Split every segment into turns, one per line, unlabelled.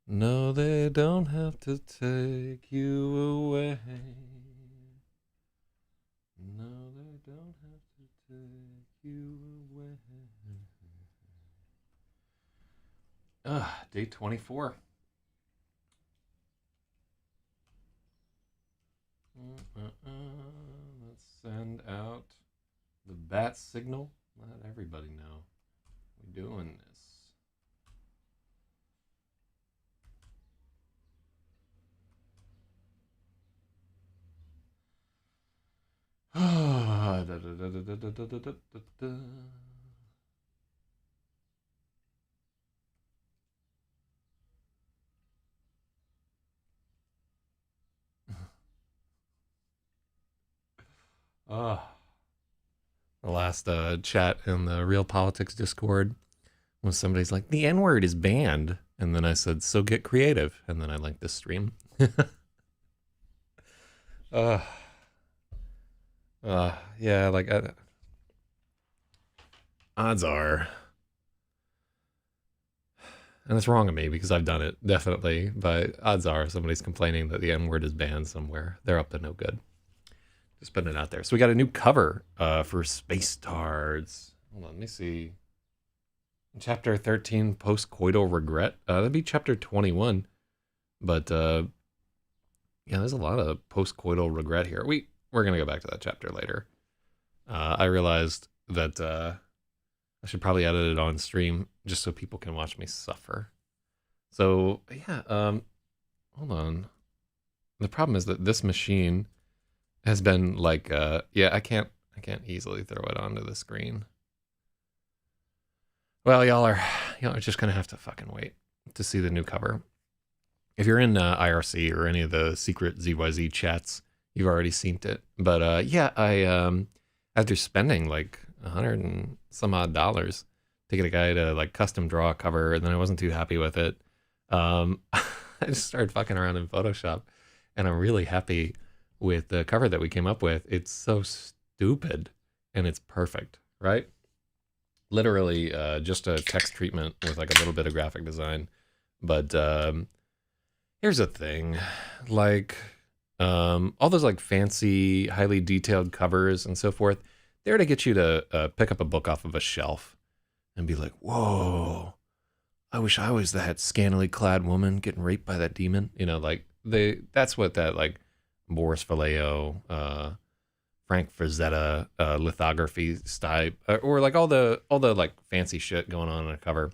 No, they don't have to take you away. No, they don't have to take you away. Day 24. Let's send out the bat signal. Let everybody know we're doing this. The last chat in the Real Politics Discord when somebody's like, the N word is banned. And then I said, so get creative. And then I linked this stream. uh, yeah, like, odds are, and it's wrong of me because I've done it, definitely, but odds are somebody's complaining that the N word is banned somewhere. They're up to no good. Just putting it out there. So we got a new cover for Space Tards. Hold on, let me see. Chapter 13, Post-Coital Regret. That'd be chapter 21. But, yeah, there's a lot of post-coital regret here. We're going to go back to that chapter later. I realized that I should probably edit it on stream just so people can watch me suffer. So, yeah, hold on. The problem is that this machine has been like, yeah, I can't easily throw it onto the screen. Well, y'all are just gonna have to fucking wait to see the new cover. If you're in IRC or any of the secret ZYZ chats, you've already seen it. But yeah, I after spending like $100 and some odd to get a guy to like custom draw a cover, and then I wasn't too happy with it. I just started fucking around in Photoshop, and I'm really happy with the cover that we came up with. It's so stupid, and it's perfect, right? Literally just a text treatment with like a little bit of graphic design. But here's the thing, like all those like fancy, highly detailed covers and so forth, they're to get you to pick up a book off of a shelf and be like, whoa, I wish I was that scantily clad woman getting raped by that demon. You know, like that's what that like Boris Vallejo, Frank Frazetta lithography style, or like all the like fancy shit going on a cover.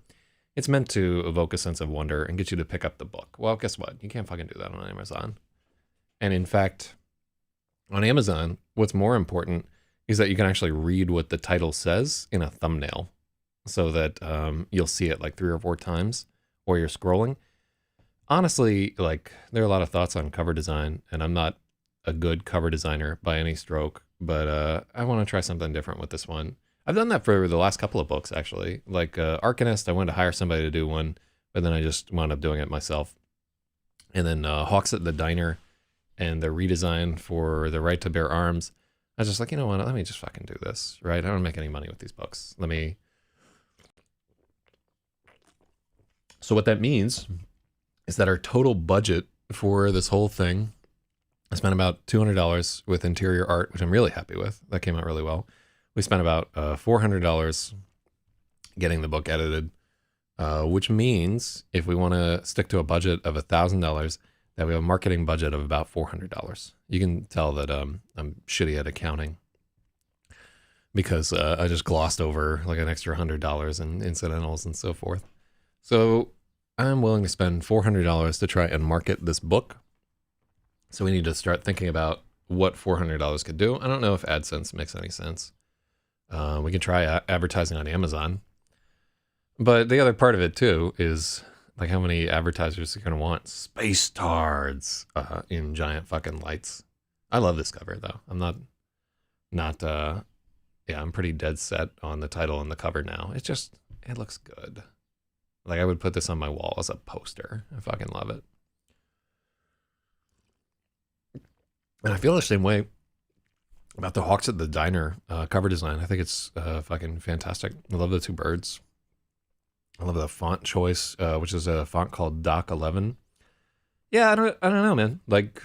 It's meant to evoke a sense of wonder and get you to pick up the book. Well, guess what? You can't fucking do that on Amazon. And in fact, on Amazon, what's more important is that you can actually read what the title says in a thumbnail, so that you'll see it like 3 or 4 times while you're scrolling. Honestly, like there are a lot of thoughts on cover design, and I'm not a good cover designer by any stroke, but I want to try something different with this one. I've done that for the last couple of books, actually. Like Arcanist, I wanted to hire somebody to do one, but then I just wound up doing it myself. And then Hawks at the Diner and the redesign for The Right to Bear Arms, I was just like, you know what, let me just fucking do this, right? I don't make any money with these books. So what that means is that our total budget for this whole thing, I spent about $200 with interior art, which I'm really happy with. That came out really well. We spent about $400 getting the book edited, which means if we want to stick to a budget of $1,000, that we have a marketing budget of about $400. You can tell that I'm shitty at accounting because I just glossed over like an extra $100 in incidentals and so forth. So I'm willing to spend $400 to try and market this book. So we need to start thinking about what $400 could do. I don't know if AdSense makes any sense. We can try advertising on Amazon. But the other part of it too is like how many advertisers are going to want Space Tards in giant fucking lights. I love this cover though. I'm not yeah, I'm pretty dead set on the title and the cover now. It looks good. Like I would put this on my wall as a poster. I fucking love it. And I feel the same way about the Hawks at the Diner cover design. I think it's fucking fantastic. I love the 2 birds. I love the font choice, which is a font called Doc 11. Yeah, I don't know, man. Like,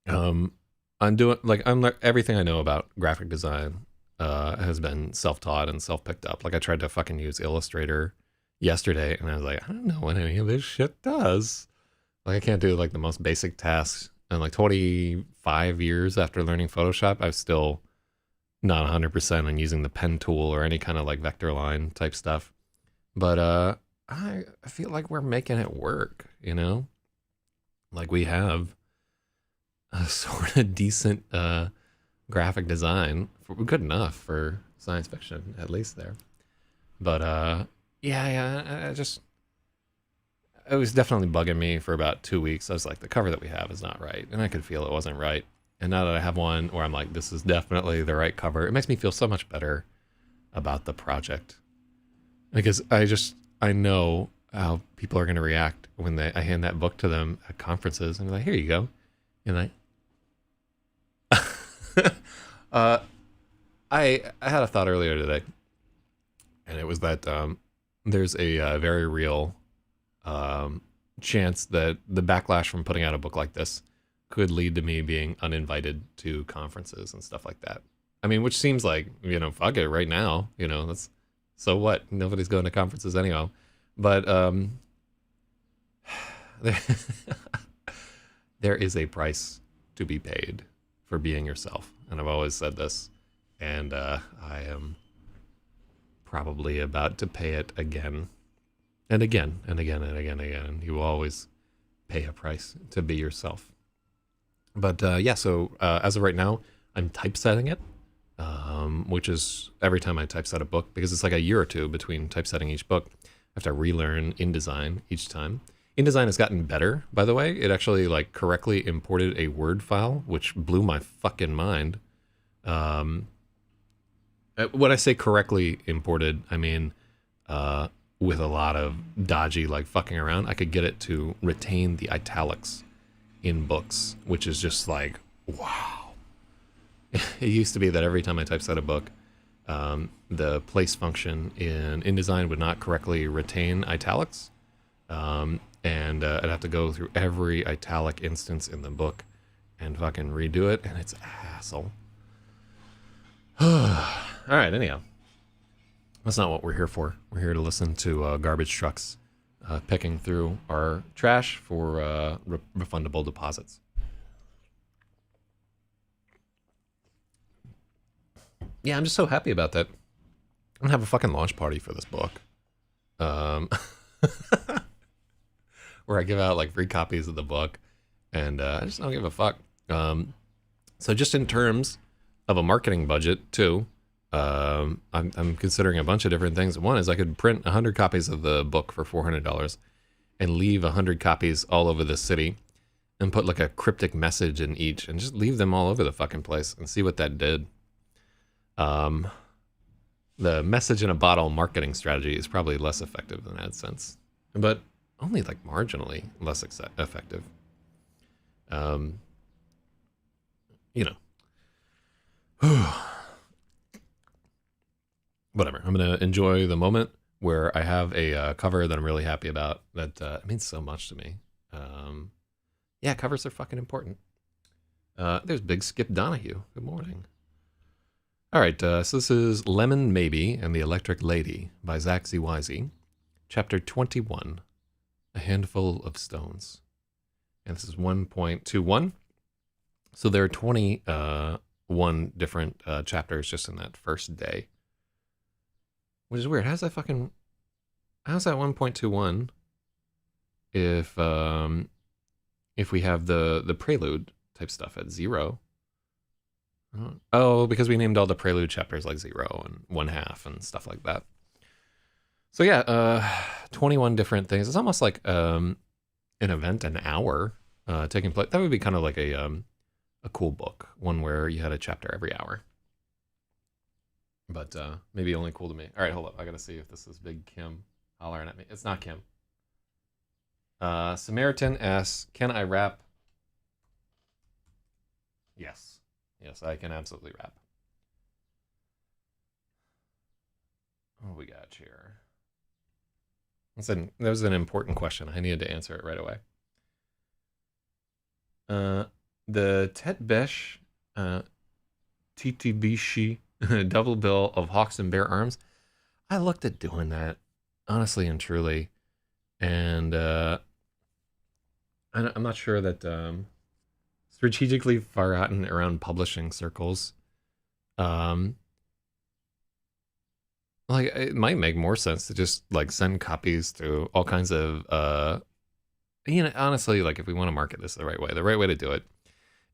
I'm doing everything I know about graphic design has been self-taught and self-picked up. Like I tried to fucking use Illustrator yesterday, and I was like, I don't know what any of this shit does. Like I can't do like the most basic tasks. And like 25 years after learning Photoshop, I'm still not 100% on using the pen tool or any kind of like vector line type stuff. But I feel like we're making it work, you know? Like we have a sort of decent graphic design, good enough for science fiction, at least there. But yeah, it was definitely bugging me for about 2 weeks. I was like, the cover that we have is not right, and I could feel it wasn't right. And now that I have one where I'm like, this is definitely the right cover, it makes me feel so much better about the project because I know how people are going to react when I hand that book to them at conferences and they're like, here you go, and like. uh, I had a thought earlier today, and it was that there's a very real chance that the backlash from putting out a book like this could lead to me being uninvited to conferences and stuff like that. I mean, which seems like, you know, fuck it right now, you know, that's so what? Nobody's going to conferences anyhow. But there, there is a price to be paid for being yourself. And I've always said this, and I am probably about to pay it again and again and again and again and again. You will always pay a price to be yourself. But yeah, so as of right now, I'm typesetting it, which is every time I typeset a book, because it's like a year or two between typesetting each book, I have to relearn InDesign each time. InDesign has gotten better, by the way. It actually like correctly imported a Word file, which blew my fucking mind. When I say correctly imported, I mean with a lot of dodgy like fucking around. I could get it to retain the italics in books, which is just like, wow. It used to be that every time I typeset a book, the place function in InDesign would not correctly retain italics. And I'd have to go through every italic instance in the book and fucking redo it, and it's hassle. All right, anyhow. That's not what we're here for. We're here to listen to garbage trucks picking through our trash for refundable deposits. Yeah, I'm just so happy about that. I'm gonna have a fucking launch party for this book. Where I give out like free copies of the book, and I just don't give a fuck. So just in terms of a marketing budget too, I'm considering a bunch of different things. One is I could print 100 copies of the book for $400 and leave 100 copies all over the city and put like a cryptic message in each and just leave them all over the fucking place and see what that did. The message in a bottle marketing strategy is probably less effective than AdSense, but only like marginally less effective. You know. Whatever. I'm going to enjoy the moment where I have a cover that I'm really happy about. That means so much to me. Yeah, covers are fucking important. There's Big Skip Donahue. Good morning. All right, so this is Lemon Maybe and the Electric Lady by Zak Zyz, Chapter 21, A Handful of Stones. And this is 1.21. So there are 21 different chapters just in that first day. Which is weird. How's that 1.21 if we have the prelude type stuff at 0? Oh, because we named all the prelude chapters like 0 and 1/2 and stuff like that. So yeah, 21 different things. It's almost like an event, an hour taking place. That would be kind of like a cool book, one where you had a chapter every hour. But maybe only cool to me. All right, hold up. I gotta see if this is Big Kim hollering at me. It's not Kim. Samaritan asks, can I rap? Yes. Yes, I can absolutely rap. What we got here? That was an important question. I needed to answer it right away. The Tetbesh TTBC double bill of Hawks and Bear Arms. I looked at doing that, honestly and truly, and I'm not sure that strategically forgotten around publishing circles. Um, like it might make more sense to just like send copies to all kinds of honestly, like if we want to market this the right way to do it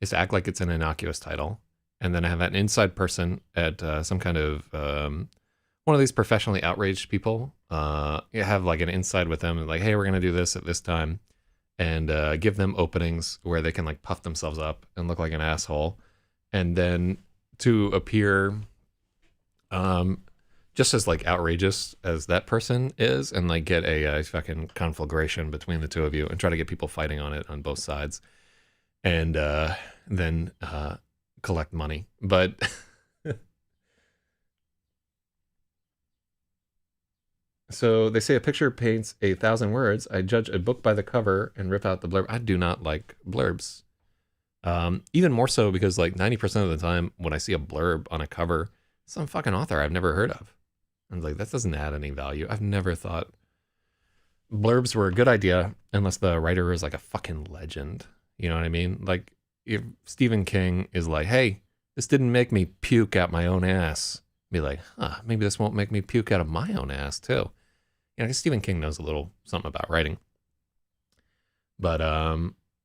is to act like it's an innocuous title, and then have an inside person at some kind of one of these professionally outraged people. You have like an inside with them, like, hey, we're gonna do this at this time, and give them openings where they can like puff themselves up and look like an asshole, and then to appear just as like outrageous as that person is, and like get a fucking conflagration between the two of you, and try to get people fighting on it on both sides, and then collect money. But so they say a picture paints 1,000 words. I judge a book by the cover and rip out the blurb. I do not like blurbs. Even more so because like 90% of the time when I see a blurb on a cover, some fucking author I've never heard of. And like, that doesn't add any value. I've never thought blurbs were a good idea unless the writer is like a fucking legend. You know what I mean? Like if Stephen King is like, hey, this didn't make me puke out my own ass. Be like, maybe this won't make me puke out of my own ass too. You know, Stephen King knows a little something about writing. But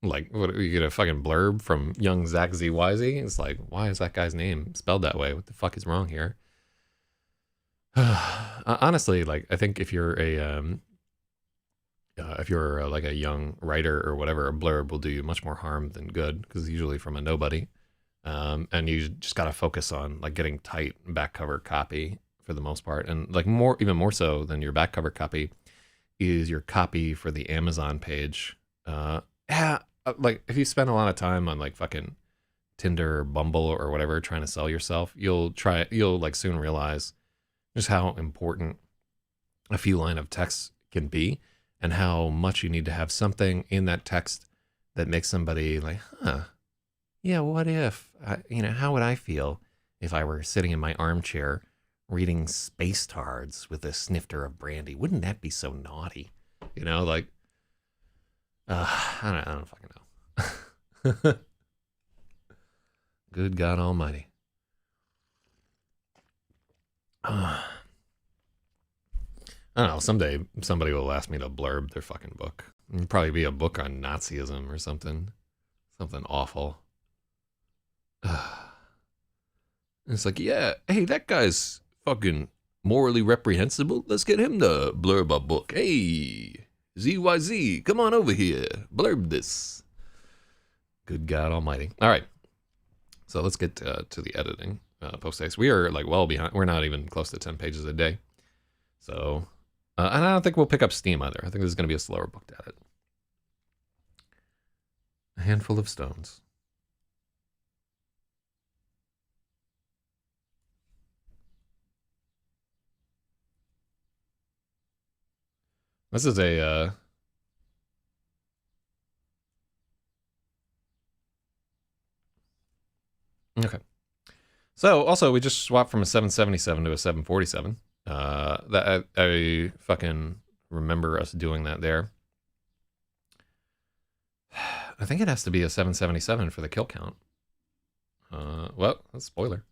like, what, you get a fucking blurb from young Zak Zyz? It's like, why is that guy's name spelled that way? What the fuck is wrong here? Honestly, like, I think if you're like a young writer or whatever, a blurb will do you much more harm than good, because it's usually from a nobody. And you just got to focus on like getting tight back cover copy for the most part. And like even more so than your back cover copy is your copy for the Amazon page. Like if you spend a lot of time on like fucking Tinder or Bumble or whatever trying to sell yourself, you'll like soon realize just how important a few line of text can be, and how much you need to have something in that text that makes somebody like, yeah, what if, how would I feel if I were sitting in my armchair reading Space Tards with a snifter of brandy? Wouldn't that be so naughty? Like, I don't fucking know. Good God Almighty. I don't know. Someday somebody will ask me to blurb their fucking book. It'll probably be a book on Nazism or something. Something awful. It's like, yeah, hey, that guy's fucking morally reprehensible. Let's get him to blurb a book. Hey, ZYZ, come on over here. Blurb this. Good God Almighty. All right. So let's get to the editing post haste. We are like well behind. We're not even close to 10 pages a day. So, and I don't think we'll pick up steam either. I think this is going to be a slower book to edit. A handful of stones. This is a okay. So also we just swapped from a 777 to a 747. That I fucking remember us doing that there. I think it has to be a 777 for the kill count. Well, that's a spoiler.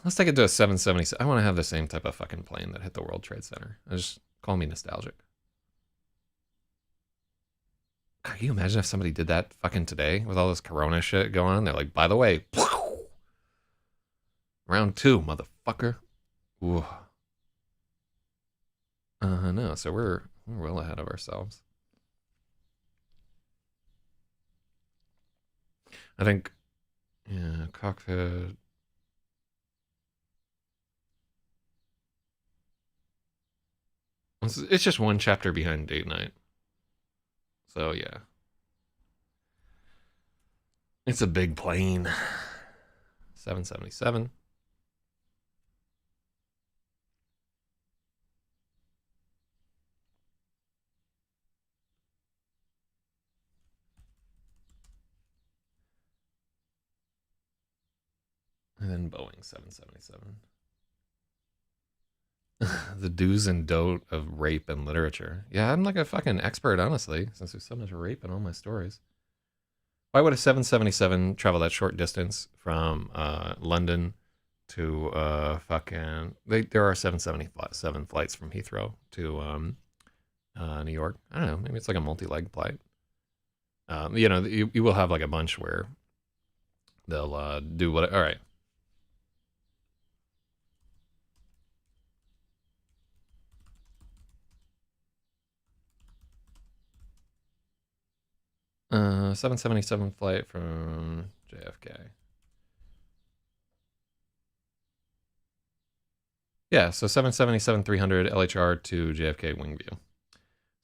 Let's take it to a 777. I want to have the same type of fucking plane that hit the World Trade Center. Just call me nostalgic. God, can you imagine if somebody did that fucking today with all this Corona shit going on? They're like, by the way, round 2, motherfucker. Ooh. No, so we're well ahead of ourselves. I think, yeah, cockpit. It's just one chapter behind Date Night. So, yeah. It's a big plane. 777. and Boeing 777. The do's and don't of rape and literature. Yeah, I'm like a fucking expert, honestly, since there's so much rape in all my stories. Why would a 777 travel that short distance from London to fucking... there are 777 flights from Heathrow to New York. I don't know, maybe it's like a multi-leg flight. You know, you will have like a bunch where they'll do what... All right. Uh, 777 flight from JFK. Yeah, so 777-300 LHR to JFK Wingview.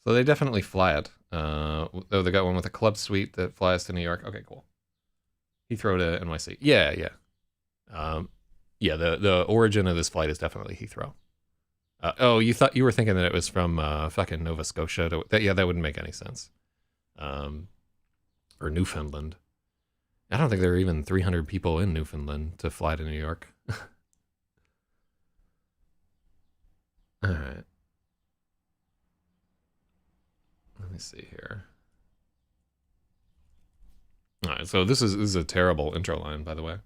So they definitely fly it. Oh, they got one with a club suite that flies to New York. Okay, cool. Heathrow to NYC. Yeah, yeah. Yeah, the origin of this flight is definitely Heathrow. Oh, you were thinking that it was from fucking Nova Scotia to... yeah, that wouldn't make any sense. Or Newfoundland. I don't think there are even 300 people in Newfoundland to fly to New York. All right. Let me see here. All right, so this is a terrible intro line, by the way.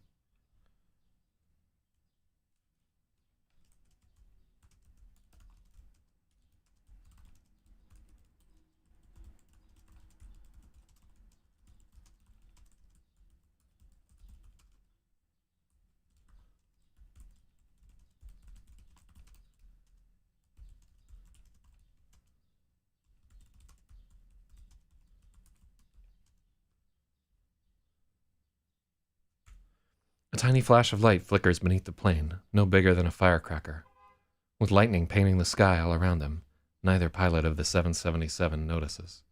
A tiny flash of light flickers beneath the plane, no bigger than a firecracker. With lightning painting the sky all around them, neither pilot of the 777 notices.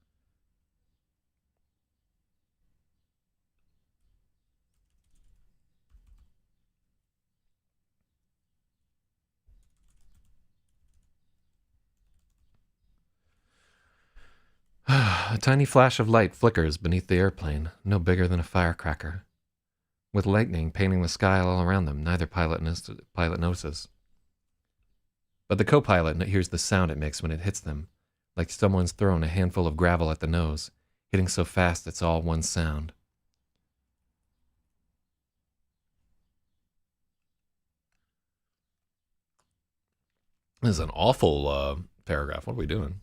A tiny flash of light flickers beneath the airplane, no bigger than a firecracker. With lightning painting the sky all around them, neither pilot notices. But the co-pilot hears the sound it makes when it hits them, like someone's thrown a handful of gravel at the nose, hitting so fast it's all one sound. This is an awful paragraph. What are we doing?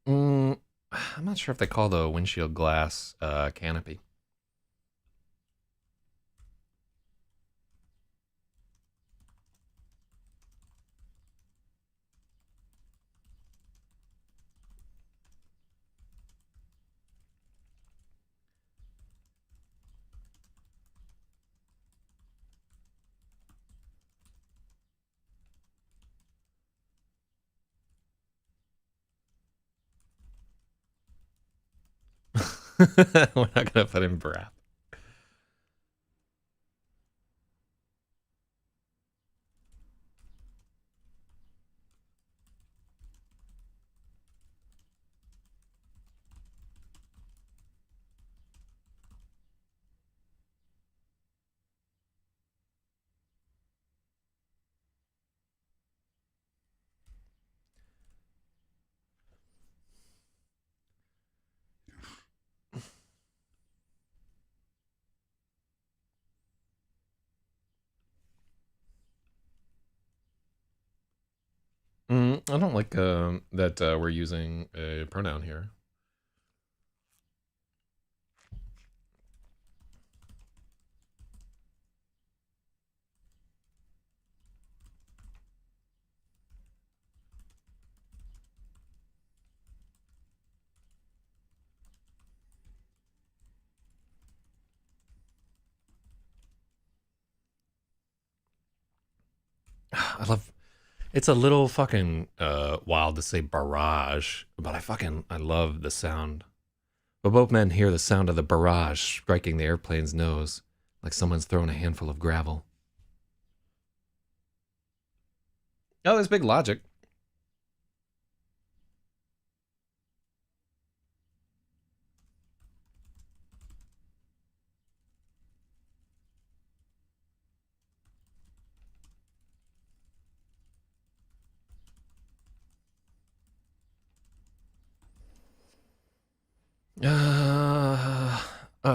I'm not sure if they call the windshield glass canopy. We're not gonna put in breath. I don't like that we're using a pronoun here. I love. It's a little fucking wild to say barrage, but I love the sound. But both men hear the sound of the barrage striking the airplane's nose, like someone's thrown a handful of gravel. Oh, there's big logic.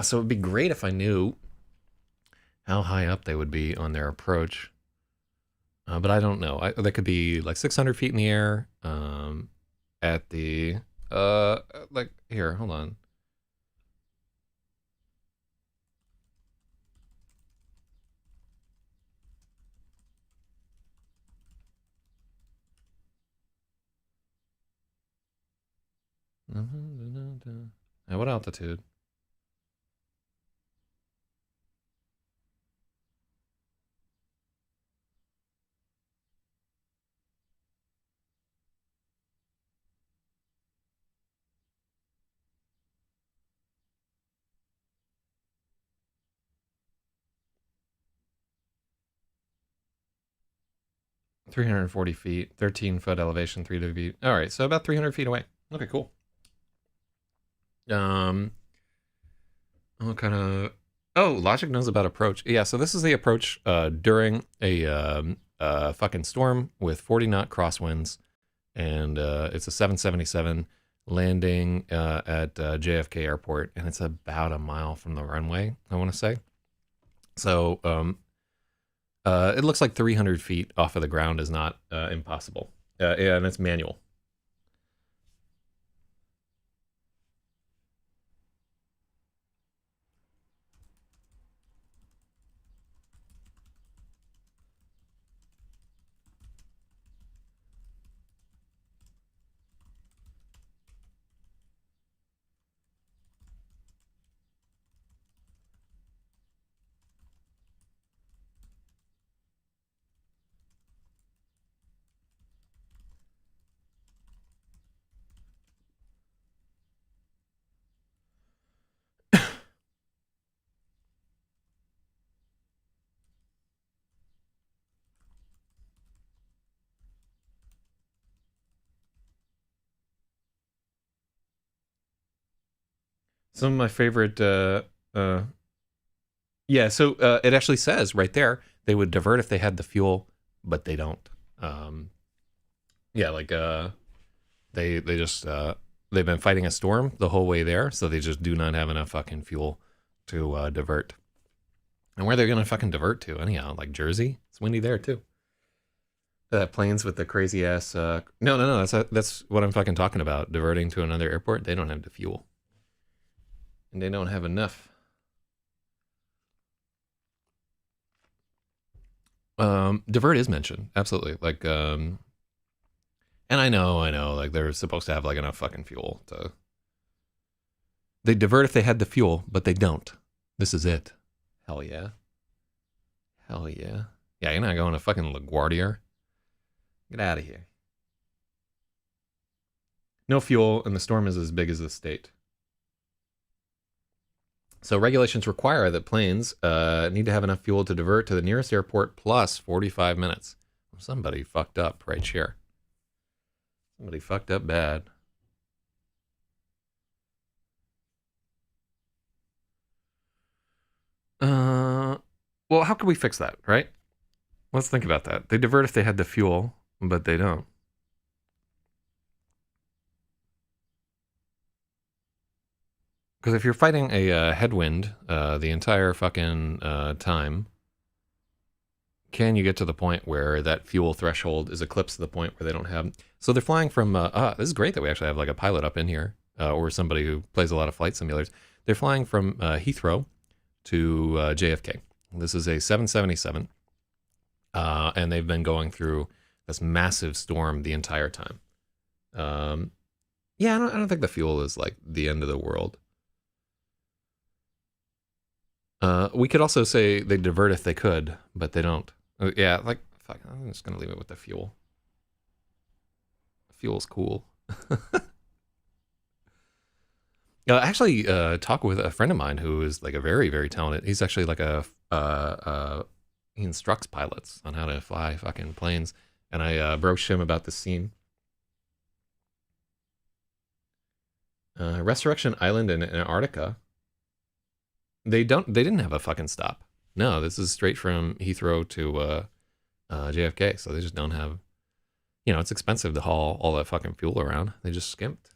So it'd be great if I knew how high up they would be on their approach. But I don't know. They could be like 600 feet in the air at the, like, here, hold on. At what altitude? $340 feet, 13-foot elevation, 3 feet. All right, so about 300 feet away. Okay, cool. What kind of? Oh, Logic knows about approach. Yeah, so this is the approach during a fucking storm with 40-knot crosswinds, and it's a 777 landing at JFK Airport, and it's about a mile from the runway, I want to say. So it looks like 300 feet off of the ground is not impossible, and it's manual. Some of my favorite, yeah. So it actually says right there they would divert if they had the fuel, but they don't. Yeah, like they just they've been fighting a storm the whole way there, so they just do not have enough fucking fuel to divert. And where they're gonna fucking divert to anyhow? Like Jersey? It's windy there too. Planes with the crazy ass. No. That's what I'm fucking talking about. Diverting to another airport. They don't have the fuel, and they don't have enough. Divert is mentioned, absolutely. Like, and I know, like they're supposed to have like enough fucking fuel to. They divert if they had the fuel, but they don't. This is it. Hell yeah. Hell yeah. Yeah, you're not going to fucking LaGuardia. Get out of here. No fuel, and the storm is as big as the state. So regulations require that planes need to have enough fuel to divert to the nearest airport plus 45 minutes. Somebody fucked up right here. Somebody fucked up bad. Well, how can we fix that, right? Let's think about that. They divert if they had the fuel, but they don't. Because if you're fighting a headwind the entire fucking time, can you get to the point where that fuel threshold is eclipsed to the point where they don't have? So they're flying from. This is great that we actually have like a pilot up in here, or somebody who plays a lot of flight simulators. They're flying from Heathrow to JFK. This is a 777, and they've been going through this massive storm the entire time. Yeah, I don't think the fuel is like the end of the world. We could also say they divert if they could, but they don't. Yeah, like fuck, I'm just gonna leave it with the fuel. Fuel's cool. Actually, talk with a friend of mine who is like a very, very talented. He's actually like he instructs pilots on how to fly fucking planes, and I broached him about the scene. Resurrection Island in Antarctica. They didn't have a fucking stop. No, this is straight from Heathrow to JFK. So they just don't have. You know, it's expensive to haul all that fucking fuel around. They just skimped.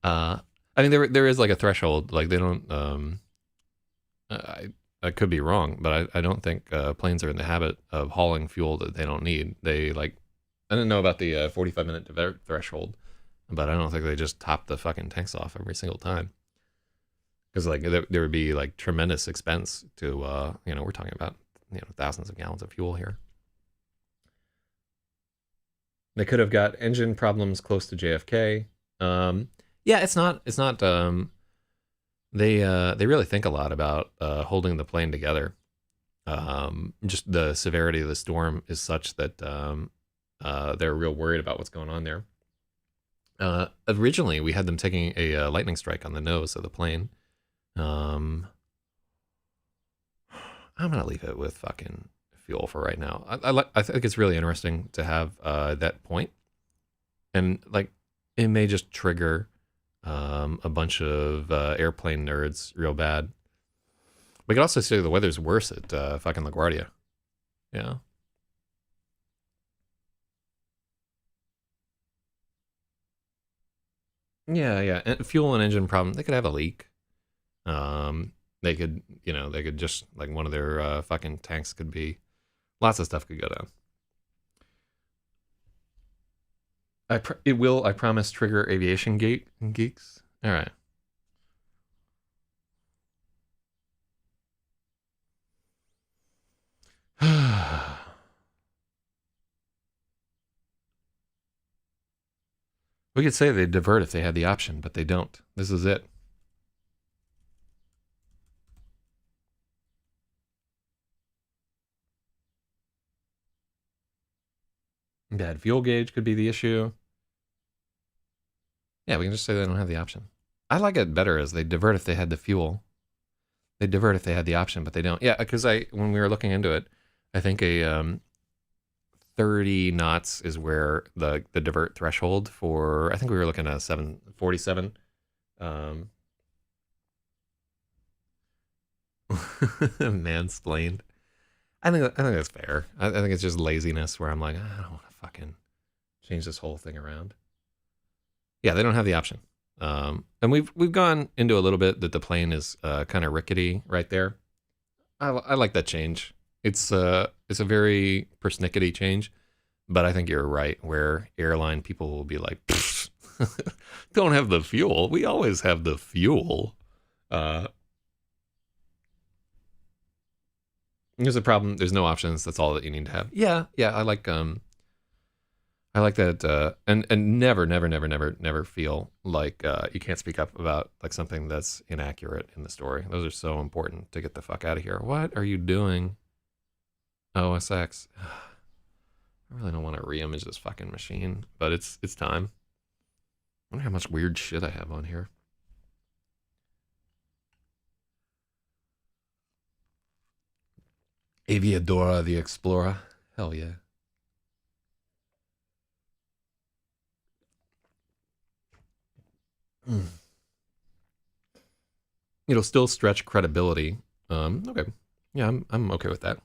I mean, there is like a threshold. Like they don't. I could be wrong, but I don't think planes are in the habit of hauling fuel that they don't need. They like. I didn't know about the 45-minute threshold, but I don't think they just top the fucking tanks off every single time. Because like there would be like tremendous expense to you know, we're talking about, you know, thousands of gallons of fuel here. They could have got engine problems close to JFK. Yeah, it's not. They really think a lot about holding the plane together. Just the severity of the storm is such that they're real worried about what's going on there. Originally, we had them taking a lightning strike on the nose of the plane. I'm gonna leave it with fucking fuel for right now. I think it's really interesting to have that point, and like it may just trigger a bunch of airplane nerds real bad. We could also say the weather's worse at fucking LaGuardia. Yeah. Yeah, yeah. And fuel and engine problem. They could have a leak. They could, you know, they could just like one of their fucking tanks could be. Lots of stuff could go down. It will, I promise, trigger aviation gate geeks. All right. We could say they divert if they had the option, but they don't. This is it. Bad fuel gauge could be the issue. Yeah, we can just say they don't have the option. I like it better as they divert if they had the fuel. They divert if they had the option, but they don't. Yeah, because when we were looking into it, I think a 30 knots is where the divert threshold for. I think we were looking at 747. Mansplained. I think that's fair. I think it's just laziness where I'm like, I don't want to fucking change this whole thing around. Yeah, they don't have the option. And we've gone into a little bit that the plane is kind of rickety right there. I like that change. It's a very persnickety change, but I think you're right. Where airline people will be like, don't have the fuel. We always have the fuel. There's a problem. There's no options. That's all that you need to have. Yeah, yeah. I like that, and never feel like you can't speak up about like something that's inaccurate in the story. Those are so important to get the fuck out of here. What are you doing? OSX. I really don't want to re-image this fucking machine, but it's time. I wonder how much weird shit I have on here. Aviadora the Explorer. Hell yeah. It'll still stretch credibility. Okay. Yeah, I'm okay with that.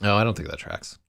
No, I don't think that tracks.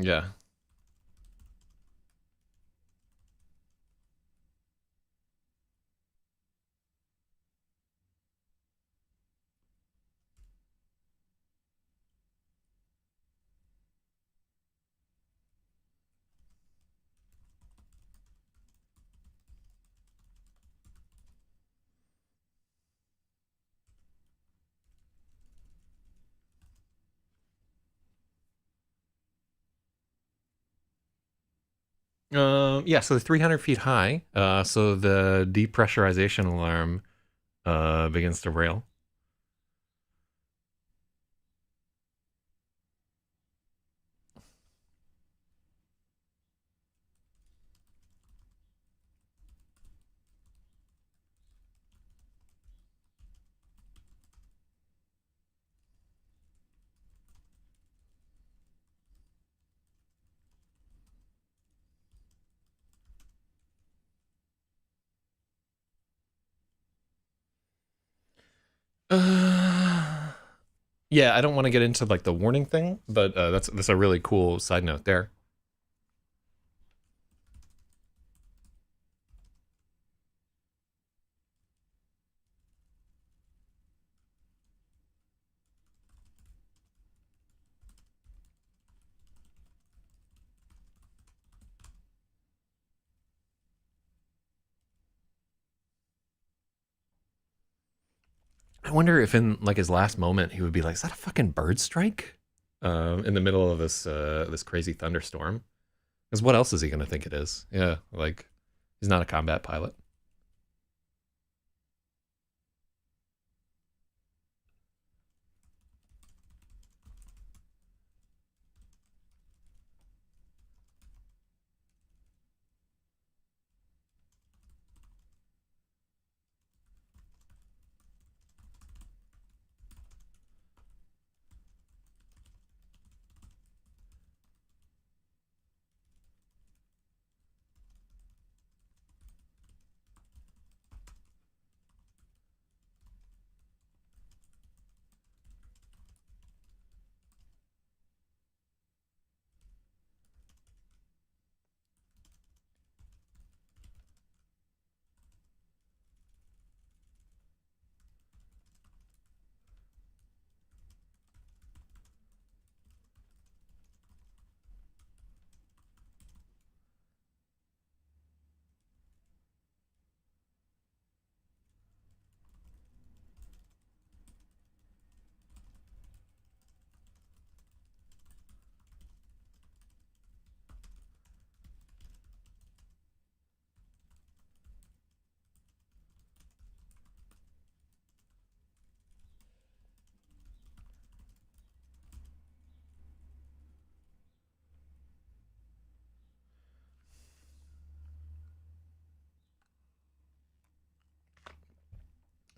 Yeah. Yeah, so they're 300 feet high. So the depressurization alarm begins to rail. Uh, yeah, I don't want to get into like the warning thing, but that's a really cool side note there. I wonder if in like his last moment he would be like, "Is that a fucking bird strike?" In the middle of this crazy thunderstorm. Because what else is he gonna think it is? Yeah, like he's not a combat pilot.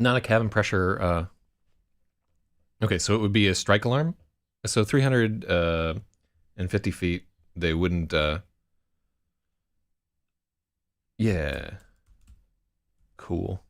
Not a cabin pressure. Okay, so it would be a strike alarm. So 350 feet, they wouldn't. Yeah, cool.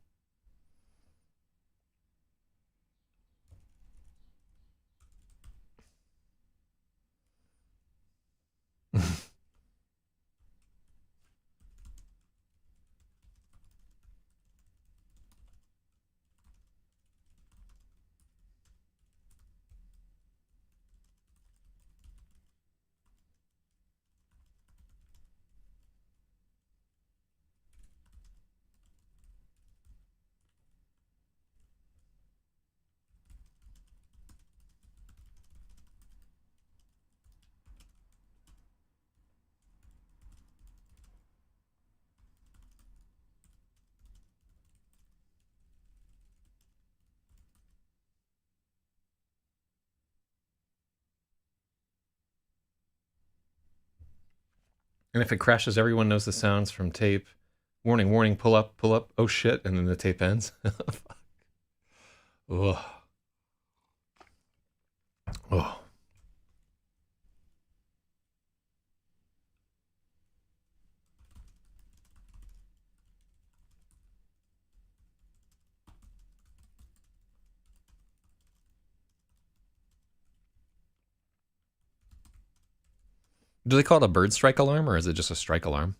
And if it crashes, everyone knows the sounds from tape. Warning, warning, pull up, pull up. Oh shit, and then the tape ends. Ugh. Oh. Do they call it a bird strike alarm or is it just a strike alarm?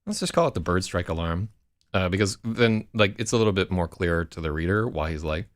Let's just call it the bird strike alarm. Because then, like, it's a little bit more clear to the reader why he's like.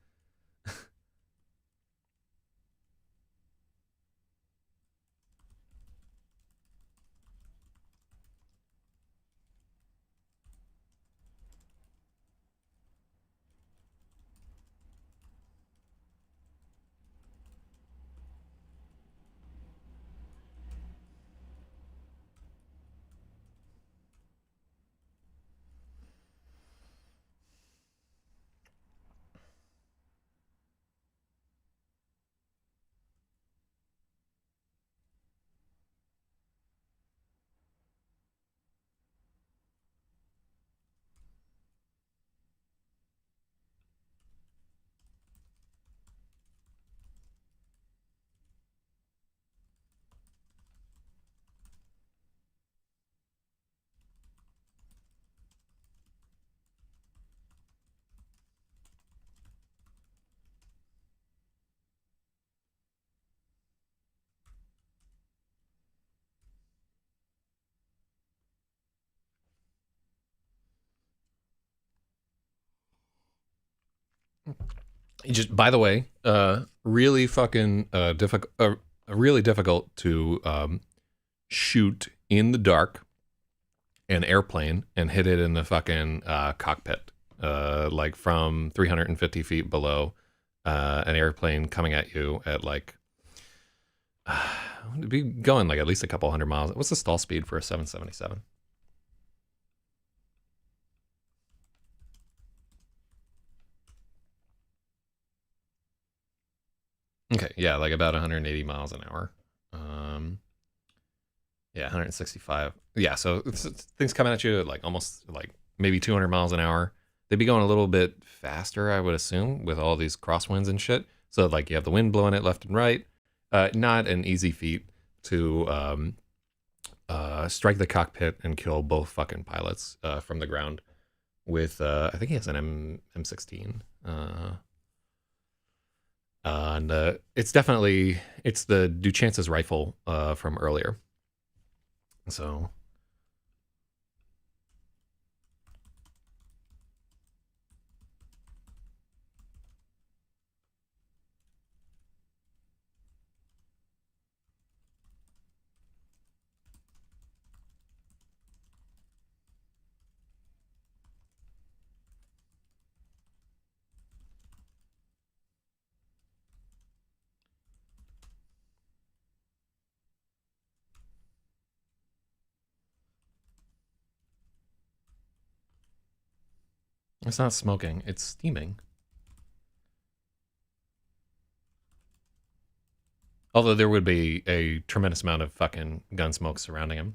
Just by the way, really fucking difficult, really difficult to shoot in the dark an airplane and hit it in the fucking cockpit, like from 350 feet below, an airplane coming at you at like, it'd be going like at least a couple hundred miles. What's the stall speed for a 777? Okay, yeah, like about 180 miles an hour. Yeah, 165. Yeah, so things coming at you at like almost like maybe 200 miles an hour. They'd be going a little bit faster, I would assume, with all these crosswinds and shit. So like you have the wind blowing it left and right. Not an easy feat to strike the cockpit and kill both fucking pilots from the ground with I think he has an M16. And it's definitely it's the Duchance's rifle from earlier. So It's not smoking, it's steaming. Although there would be a tremendous amount of fucking gun smoke surrounding him.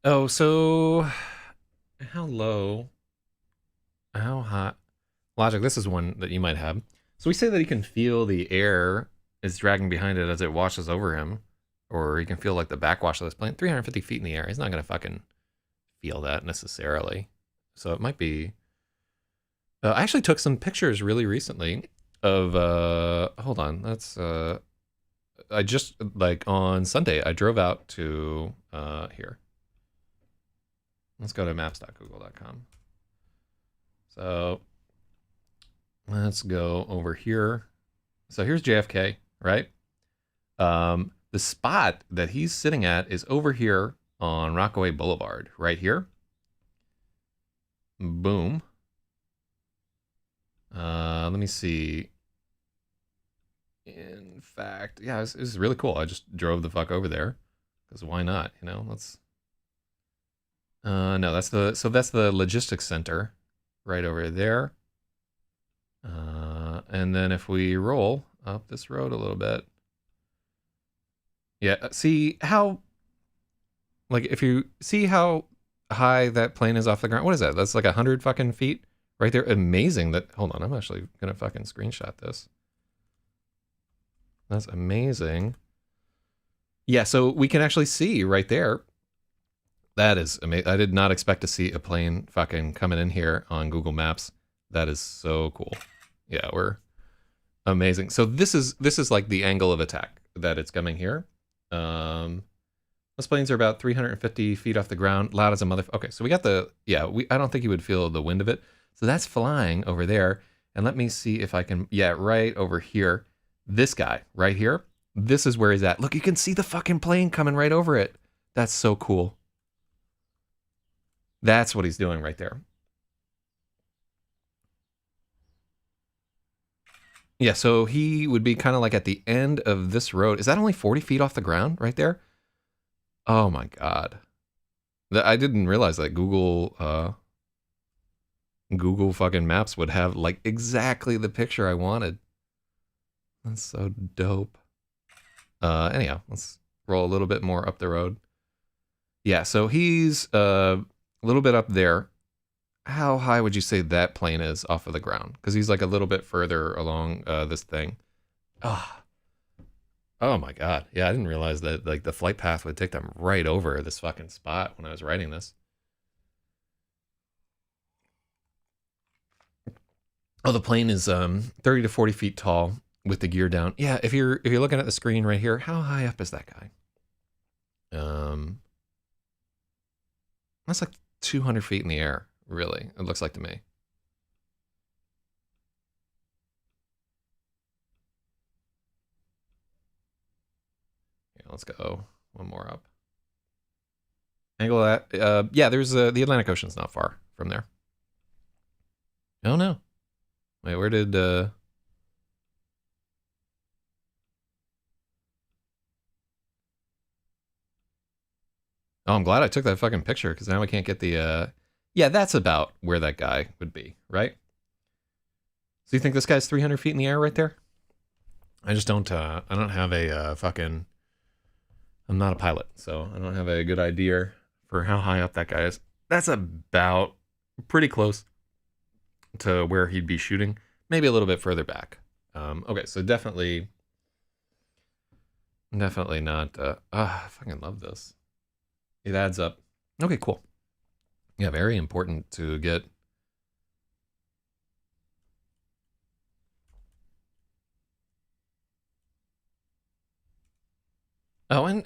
Oh, so how low? How hot? Logic, this is one that you might have. So we say that he can feel the air is dragging behind it as it washes over him, or he can feel like the backwash of this plane. 350 feet in the air. He's not gonna fucking feel that necessarily. So it might be. I actually took some pictures really recently of. Hold on, that's. I just like on Sunday I drove out to here. Let's go to maps.google.com. So let's go over here. So here's JFK, right? The spot that he's sitting at is over here on Rockaway Boulevard, right here. Boom. Let me see. In fact, yeah, this is really cool. I just drove the fuck over there because why not? You know, let's. No, that's the logistics center right over there. And then if we roll up this road a little bit, yeah, see how, like, if you see how high that plane is off the ground, what is that? That's like 100 fucking feet right there. Amazing that, hold on, I'm actually gonna fucking screenshot this. That's amazing. Yeah, so we can actually see right there. That is amazing. I did not expect to see a plane fucking coming in here on Google Maps. That is so cool. Yeah, we're amazing. So this is like the angle of attack that it's coming here. Those planes are about 350 feet off the ground, loud as a mother. Okay, so we got the, yeah, I don't think you would feel the wind of it. So that's flying over there. And let me see if I can, yeah, right over here. This guy right here, this is where he's at. Look, you can see the fucking plane coming right over it. That's so cool. That's what he's doing right there. Yeah, so he would be kind of like at the end of this road. Is that only 40 feet off the ground right there? Oh my God. I didn't realize that Google fucking Maps would have like exactly the picture I wanted. That's so dope. Anyhow, let's roll a little bit more up the road. Yeah, so he's a little bit up there. How high would you say that plane is off of the ground? Because he's like a little bit further along this thing. Oh my God. Yeah, I didn't realize that like the flight path would take them right over this fucking spot when I was writing this. Oh, the plane is 30 to 40 feet tall with the gear down. Yeah, if you're looking at the screen right here, how high up is that guy? That's like 200 feet in the air, really. It looks like to me. Yeah, let's go one more up. Angle of that. Yeah, there's the Atlantic Ocean's not far from there. Oh no. Wait, where did Oh, I'm glad I took that fucking picture because now we can't get the yeah, that's about where that guy would be, right? So you think this guy's 300 feet in the air right there? I just don't I don't have a I'm not a pilot, so I don't have a good idea for how high up that guy is. That's about pretty close to where he'd be shooting, maybe a little bit further back. Okay, so definitely not. I fucking love this. It adds up. Okay, cool. Yeah, very important to get. Oh, and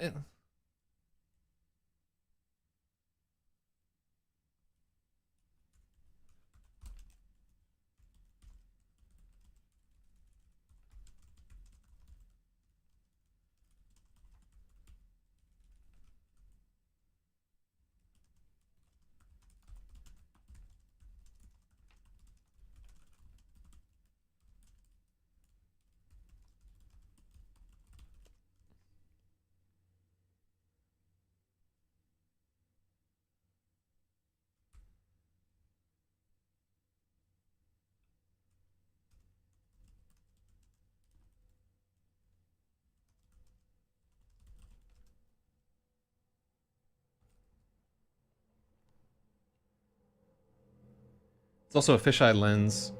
it's also a fisheye lens.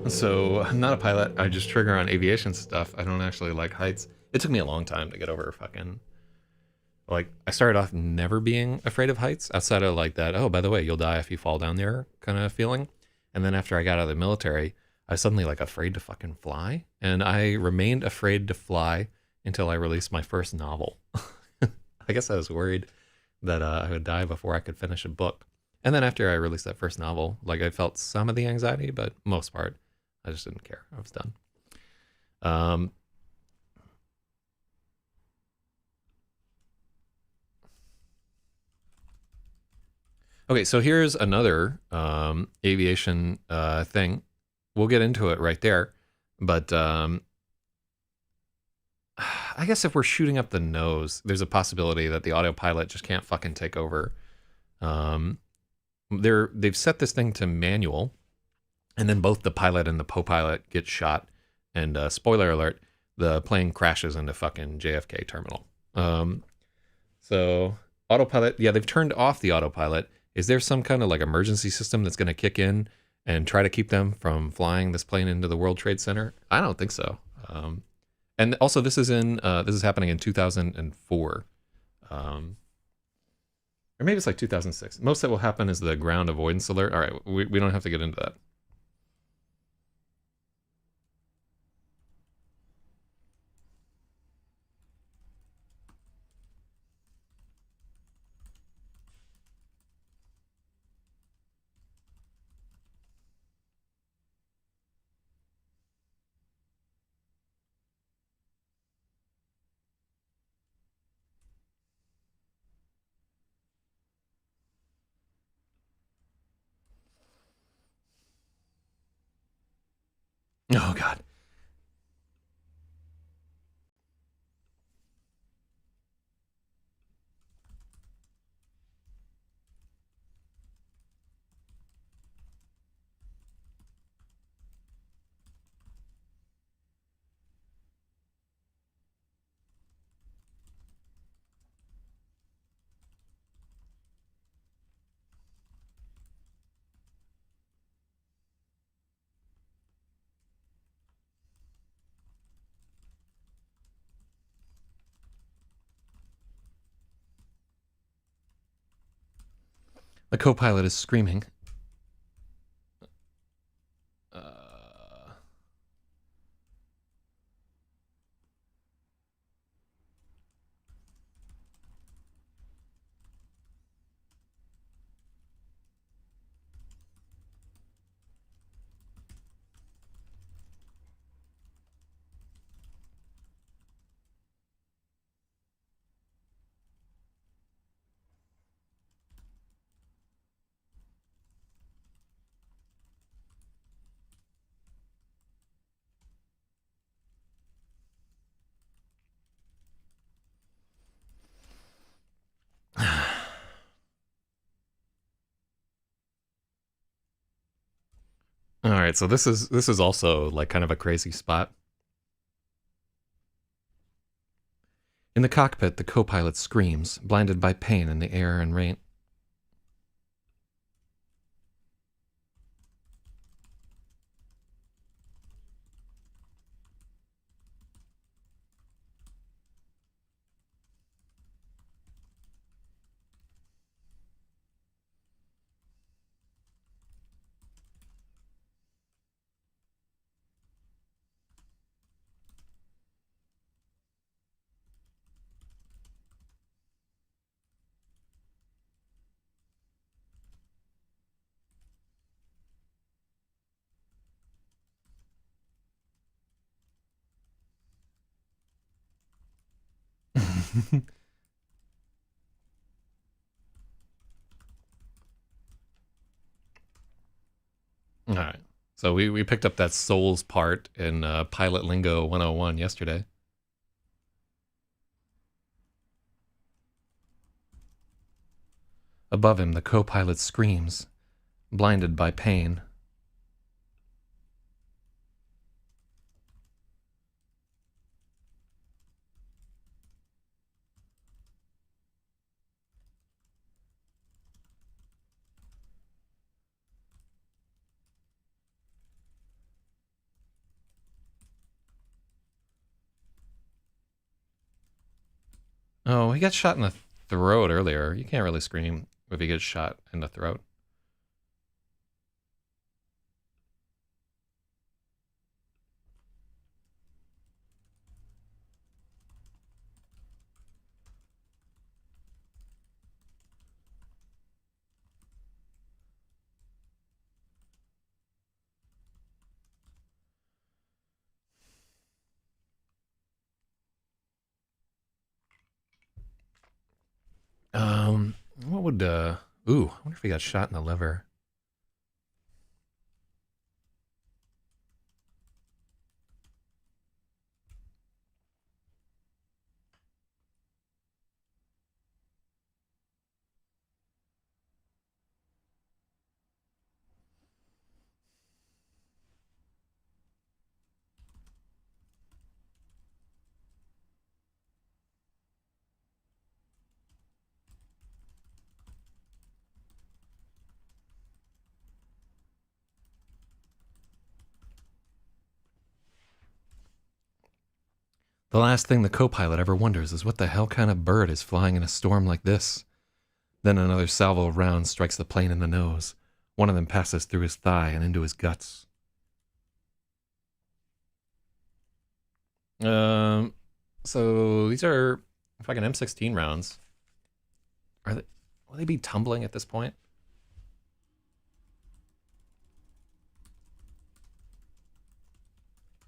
So I'm not a pilot. I just trigger on aviation stuff. I don't actually like heights. It took me a long time to get over fucking like I started off never being afraid of heights outside of like that, oh, by the way, you'll die if you fall down there kind of feeling. And then after I got out of the military, I was suddenly like afraid to fucking fly. And I remained afraid to fly until I released my first novel. I guess I was worried that I would die before I could finish a book. And then after I released that first novel, like I felt some of the anxiety, but most part, I just didn't care. I was done. Um, Okay, so here's another aviation thing. We'll get into it right there, but I guess if we're shooting up the nose, there's a possibility that the autopilot just can't fucking take over. Um, they've set this thing to manual, and then both the pilot and the co-pilot get shot. And spoiler alert: the plane crashes into fucking JFK terminal. So autopilot, yeah, they've turned off the autopilot. Is there some kind of like emergency system that's going to kick in and try to keep them from flying this plane into the World Trade Center? I don't think so. And also, this is happening in 2004, or maybe it's like 2006. Most that will happen is the ground avoidance alert. All right, we don't have to get into that. Oh God. The co-pilot is screaming. Uh, all right, so this is also like kind of a crazy spot. In the cockpit, the co-pilot screams, blinded by pain in the air and rain. All right. So we picked up that souls part in Pilot Lingo 101 yesterday. Above him, the co-pilot screams, blinded by pain. Oh, he got shot in the throat earlier. You can't really scream if he gets shot in the throat. What would ooh, I wonder if he got shot in the liver. The last thing the co-pilot ever wonders is what the hell kind of bird is flying in a storm like this. Then another salvo of rounds strikes the plane in the nose. One of them passes through his thigh and into his guts. So these are fucking M16 rounds. Will they be tumbling at this point?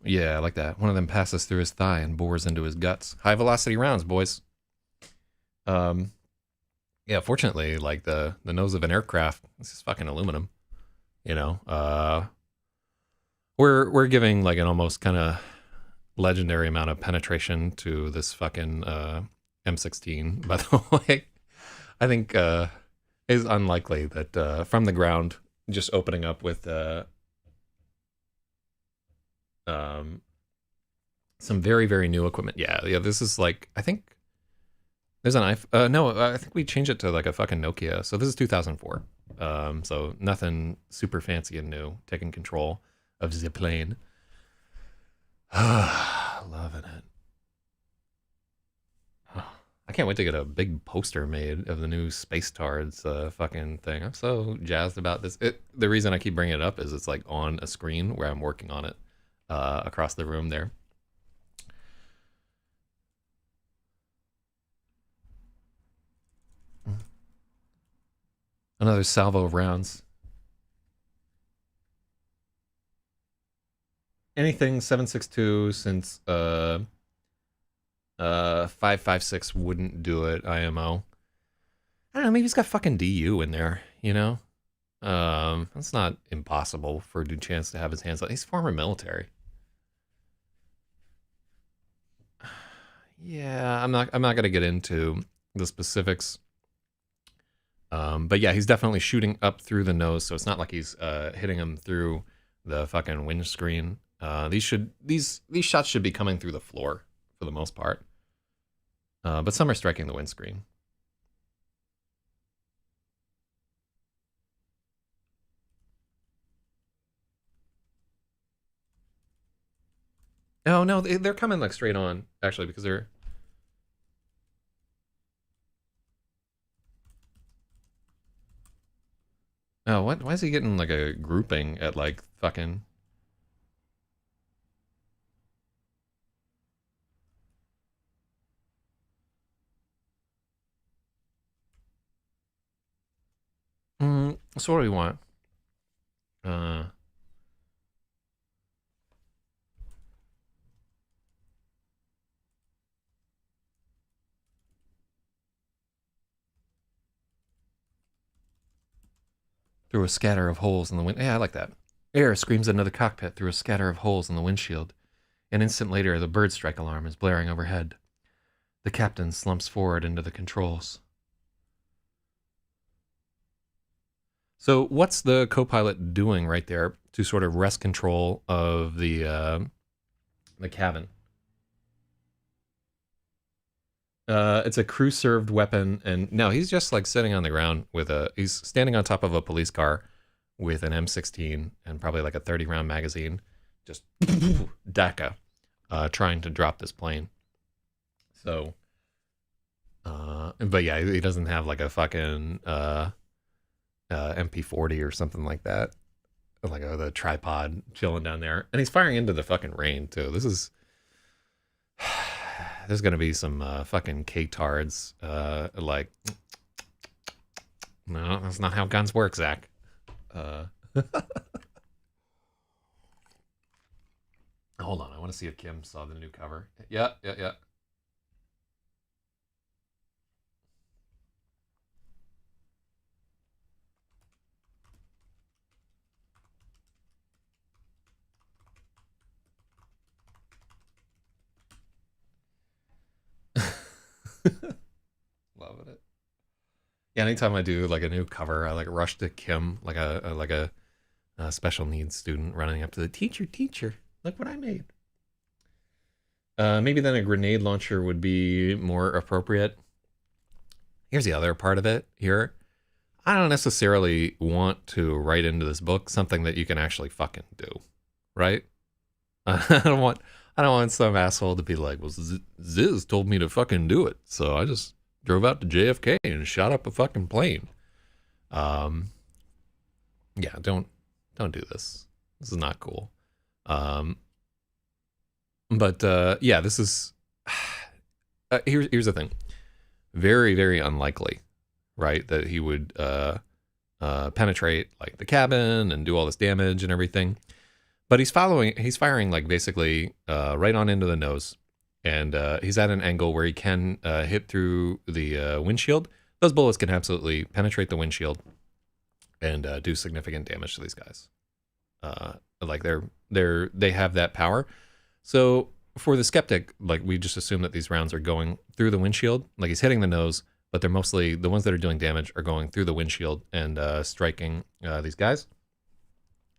Yeah, I like that. One of them passes through his thigh and bores into his guts. High velocity rounds, boys. Yeah, fortunately, like the nose of an aircraft, this is fucking aluminum. You know, we're giving like an almost kind of legendary amount of penetration to this fucking M16. By the way, I think is unlikely that from the ground, just opening up with some very very new equipment. Yeah. This is like I think there's an iPhone. No, I think we changed it to like a fucking Nokia. So this is 2004. So nothing super fancy and new. Taking control of the plane. Loving it. I can't wait to get a big poster made of the new Space Tards fucking thing. I'm so jazzed about this. The reason I keep bringing it up is it's like on a screen where I'm working on it across the room there. Another salvo of rounds. Anything 7.62 since 5.56 wouldn't do it, IMO. I don't know, maybe he's got fucking DU in there, you know? That's not impossible for Duchance to have his hands on. He's former military. Yeah, I'm not gonna get into the specifics. But yeah, he's definitely shooting up through the nose, so it's not like he's hitting him through the fucking windscreen. These shots should be coming through the floor for the most part. But some are striking the windscreen. Oh no, they're coming like straight on actually because they're. Oh, what? Why is he getting like a grouping at like fucking? So what do we want? Uh, through a scatter of holes in the wind. Yeah, I like that. Air screams into the cockpit through a scatter of holes in the windshield. An instant later, the bird strike alarm is blaring overhead. The captain slumps forward into the controls. So, what's the co-pilot doing right there to sort of wrest control of the cabin? It's a crew-served weapon, and no, he's just like sitting on the ground with a. He's standing on top of a police car with an M16 and probably like a 30-round magazine, just DACA, trying to drop this plane. So, but yeah, he doesn't have like a fucking MP40 or something like that, like the tripod chilling down there, and he's firing into the fucking rain too. This is there's gonna be some fucking K-tards like, no, that's not how guns work, Zach. Hold on, I want to see if Kim saw the new cover. Yeah. Loving it. Yeah, anytime I do like a new cover, I like rush to Kim, like a special needs student running up to the teacher. Look what I made. Maybe then a grenade launcher would be more appropriate. Here's the other part of it here. I don't necessarily want to write into this book something that you can actually fucking do, right? I don't want some asshole to be like, well, Zyz told me to fucking do it, so I just drove out to JFK and shot up a fucking plane. Yeah, don't do this. This is not cool. But yeah, this is here's the thing. Very, very unlikely, right, that he would penetrate like the cabin and do all this damage and everything. But he's firing like basically right on into the nose, and he's at an angle where he can hit through the windshield. Those bullets can absolutely penetrate the windshield and do significant damage to these guys. Like they have that power. So for the skeptic, like we just assume that these rounds are going through the windshield. Like he's hitting the nose, but they're mostly the ones that are doing damage are going through the windshield and striking these guys.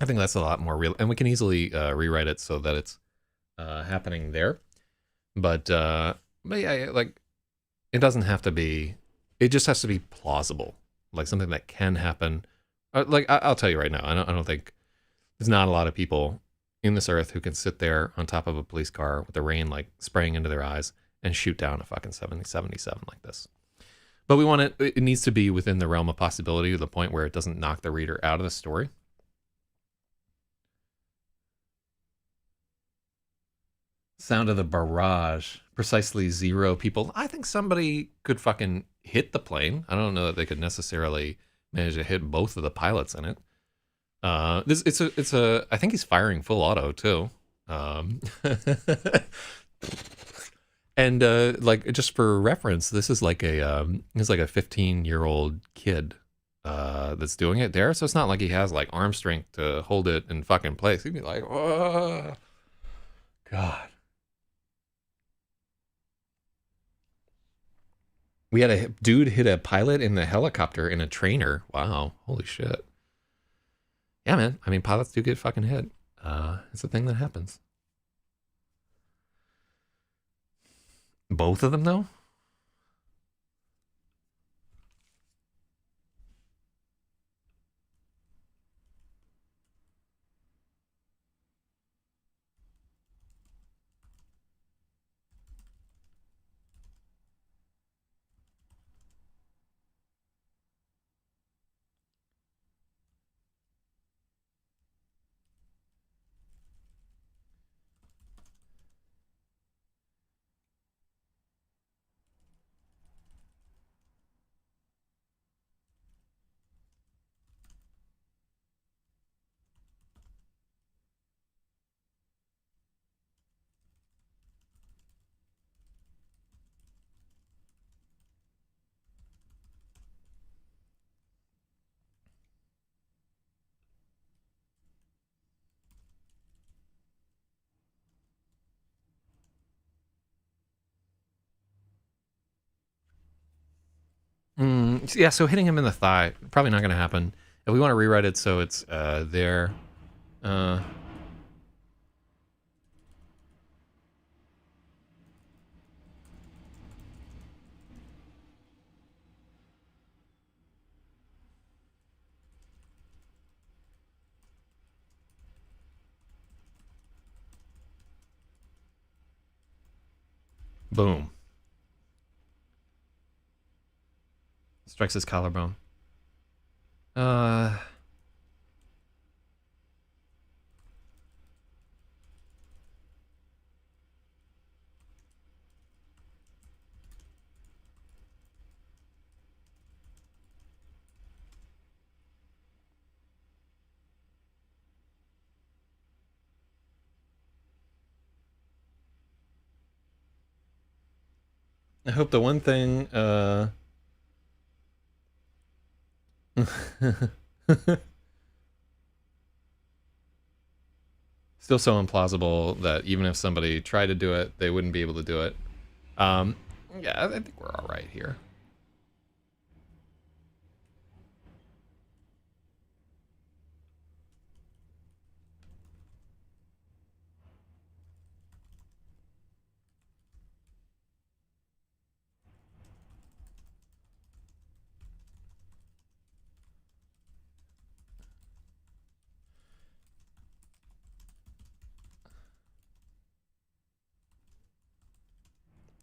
I think that's a lot more real, and we can easily rewrite it so that it's happening there. But yeah, like it doesn't have to be. It just has to be plausible, like something that can happen. Like I'll tell you right now, I don't think there's not a lot of people in this earth who can sit there on top of a police car with the rain like spraying into their eyes and shoot down a fucking 77 like this. But we want it needs to be within the realm of possibility to the point where it doesn't knock the reader out of the story. Sound of the barrage. Precisely 0 people. I think somebody could fucking hit the plane. I don't know that they could necessarily manage to hit both of the pilots in it. It's a I think he's firing full auto too. And like just for reference, this is like he's like a 15-year-old kid that's doing it there. So it's not like he has like arm strength to hold it in fucking place. He'd be like, oh God. We had a dude hit a pilot in the helicopter in a trainer. Wow, holy shit. Yeah, man. I mean, pilots do get fucking hit. It's a thing that happens. Both of them, though? Yeah, so hitting him in the thigh, probably not going to happen. If we want to rewrite it so it's there. Uh, boom. Strikes his collarbone. Uh, I hope the one thing. Still so implausible that even if somebody tried to do it, they wouldn't be able to do it. Um, yeah, I think we're all right here.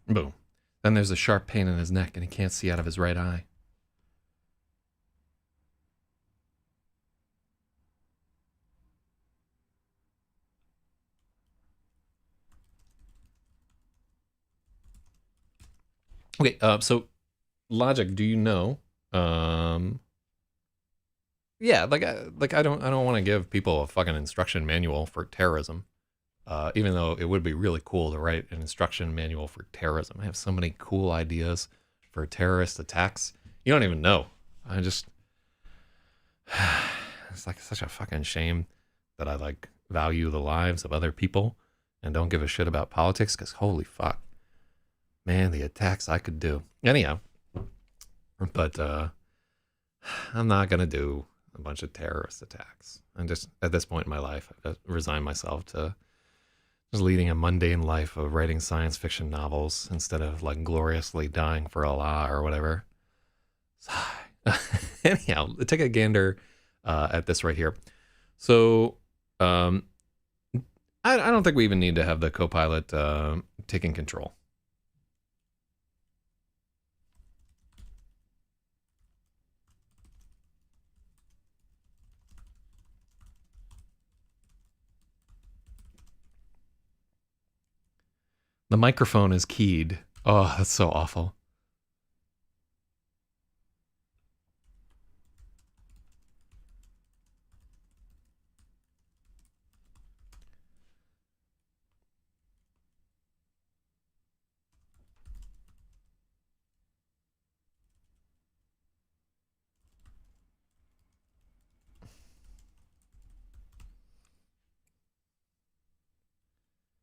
Boom. Then there's a sharp pain in his neck and he can't see out of his right eye. Okay, so logic, do you know? Yeah, I don't want to give people a fucking instruction manual for terrorism. Even though it would be really cool to write an instruction manual for terrorism. I have so many cool ideas for terrorist attacks. You don't even know. I just it's like such a fucking shame that I like value the lives of other people and don't give a shit about politics because holy fuck. Man, the attacks I could do. Anyhow, but I'm not gonna do a bunch of terrorist attacks. I'm just at this point in my life, I've resigned myself to just leading a mundane life of writing science fiction novels instead of like gloriously dying for Allah or whatever. Anyhow, take a gander at this right here. So I don't think we even need to have the co-pilot taking control. The microphone is keyed. Oh, that's so awful.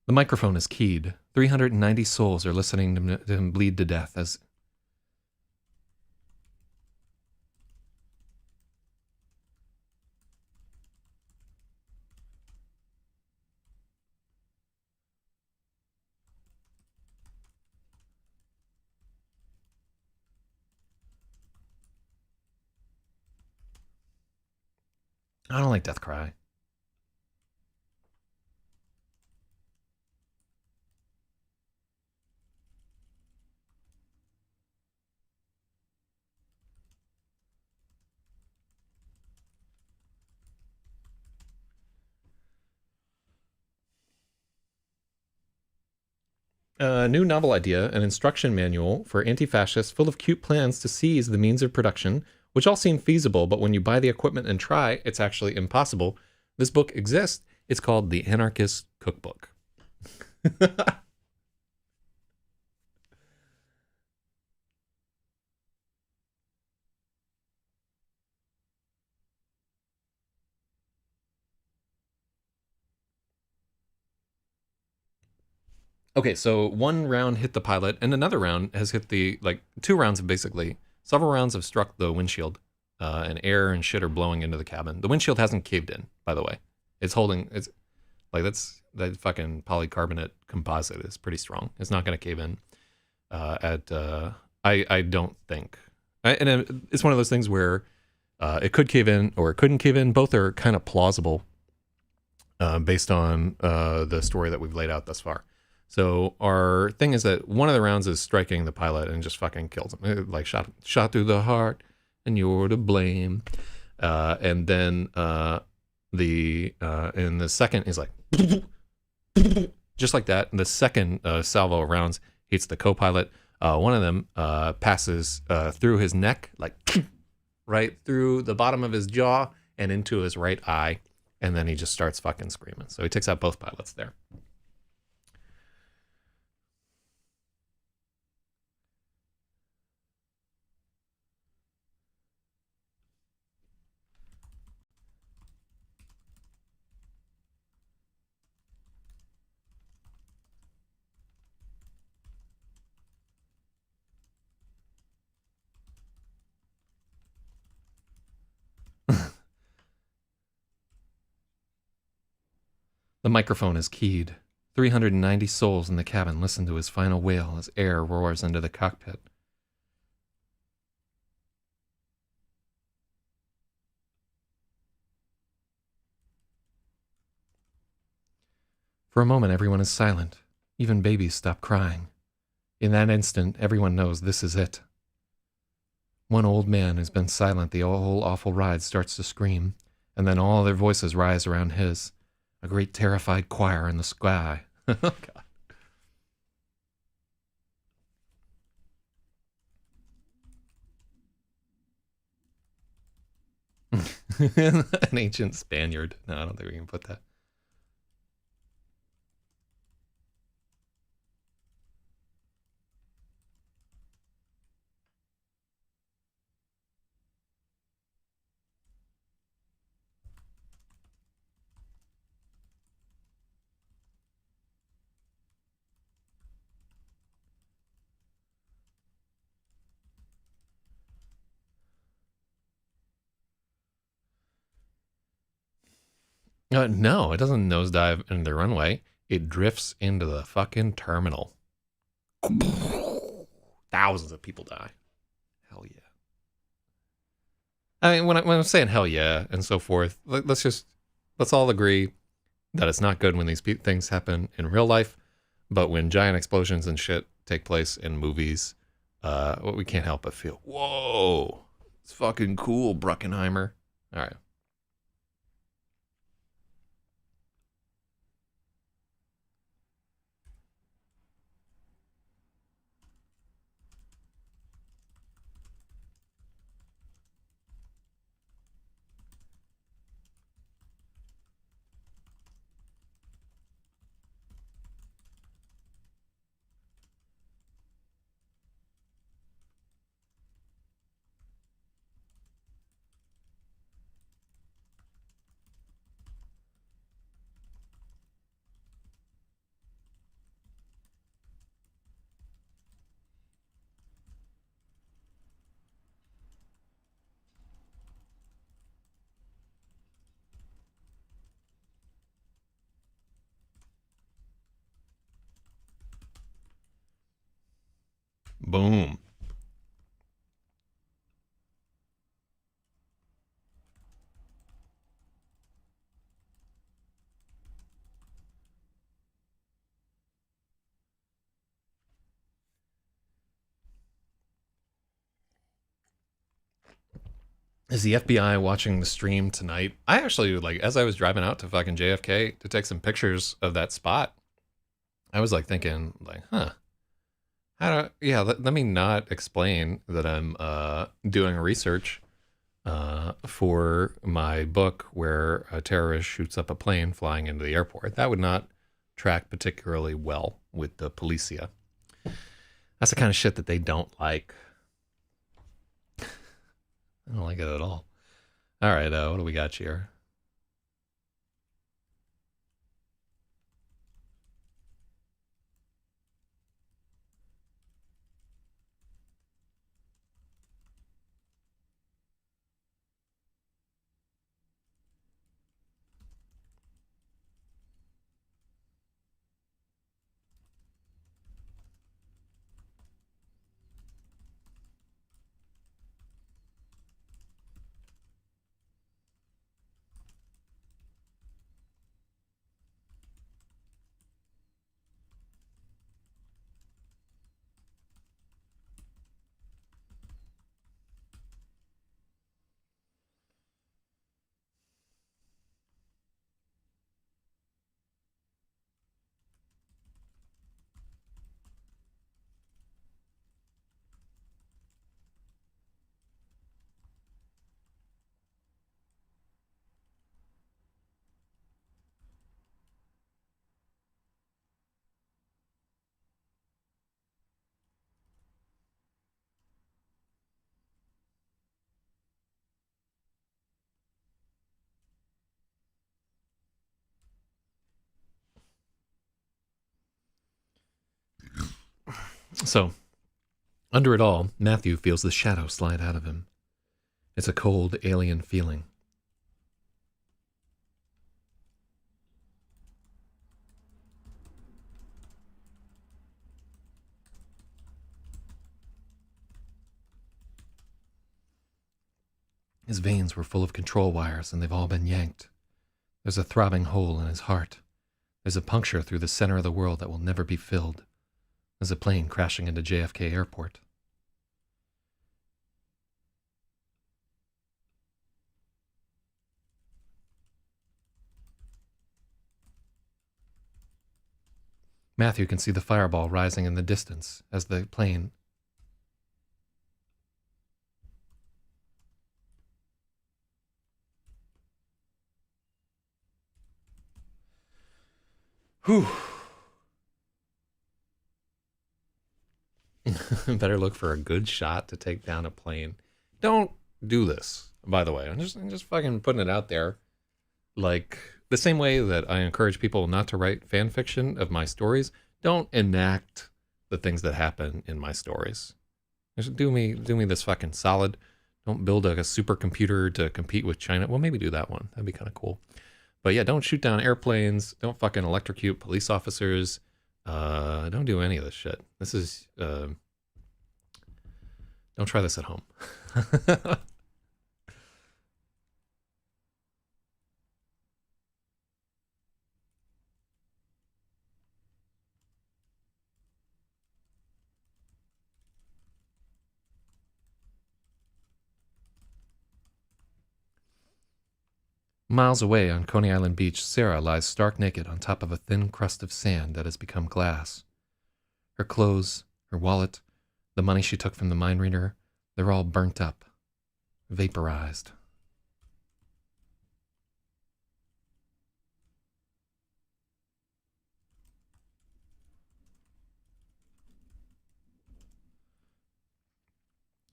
The microphone is keyed. 390 souls are listening to him bleed to death as... I don't like Death Cry. A new novel idea, an instruction manual for anti-fascists full of cute plans to seize the means of production, which all seem feasible, but when you buy the equipment and try, it's actually impossible. This book exists. It's called The Anarchist Cookbook. Okay, so one round hit the pilot, and another round has hit the, like, two rounds have basically Several rounds have struck the windshield, and air and shit are blowing into the cabin. The windshield hasn't caved in, by the way. It's holding. It's like that fucking polycarbonate composite is pretty strong. It's not going to cave in. I don't think. It's one of those things where it could cave in or it couldn't cave in. Both are kind of plausible based on the story that we've laid out thus far. So our thing is that one of the rounds is striking the pilot and just fucking kills him. It, like shot through the heart, and you're to blame. And then in the second is like just like that. And the second salvo of rounds hits the co-pilot. One of them passes through his neck, like right through the bottom of his jaw and into his right eye. And then he just starts fucking screaming. So he takes out both pilots there. The microphone is keyed. 390 souls in the cabin listen to his final wail as air roars into the cockpit. For a moment, everyone is silent. Even babies stop crying. In that instant, everyone knows this is it. One old man who's been silent the whole awful ride starts to scream, and then all their voices rise around his. A great terrified choir in the sky. Oh, God. An ancient Spaniard. No, I don't think we can put that. No, it doesn't nosedive into the runway. It drifts into the fucking terminal. Thousands of people die. Hell yeah. I mean, when I'm saying hell yeah and so forth, let's all agree that it's not good when these things happen in real life, but when giant explosions and shit take place in movies, we can't help but feel, whoa, it's fucking cool, Bruckenheimer. All right. Boom. Is the FBI watching the stream tonight? I actually, like, as I was driving out to fucking JFK to take some pictures of that spot, I was like thinking, like, huh, let me not explain that I'm doing research for my book where a terrorist shoots up a plane flying into the airport. That would not track particularly well with the policia. That's the kind of shit that they don't like. I don't like it at all. All right, what do we got here? So, under it all, Matthew feels the shadow slide out of him. It's a cold, alien feeling. His veins were full of control wires, and they've all been yanked. There's a throbbing hole in his heart. There's a puncture through the center of the world that will never be filled. There's a plane crashing into JFK Airport. Matthew can see the fireball rising in the distance as the plane... Whew. Better look for a good shot to take down a plane. Don't do this, by the way. I'm just fucking putting it out there. Like, the same way that I encourage people not to write fan fiction of my stories, don't enact the things that happen in my stories. Just do me this fucking solid. Don't build a supercomputer to compete with China. Well, maybe do that one. That'd be kind of cool. But yeah, don't shoot down airplanes. Don't fucking electrocute police officers. Don't do any of this shit. This is... don't try this at home. Miles away on Coney Island Beach, Sarah lies stark naked on top of a thin crust of sand that has become glass. Her clothes, her wallet, the money she took from the mind reader, they're all burnt up, vaporized.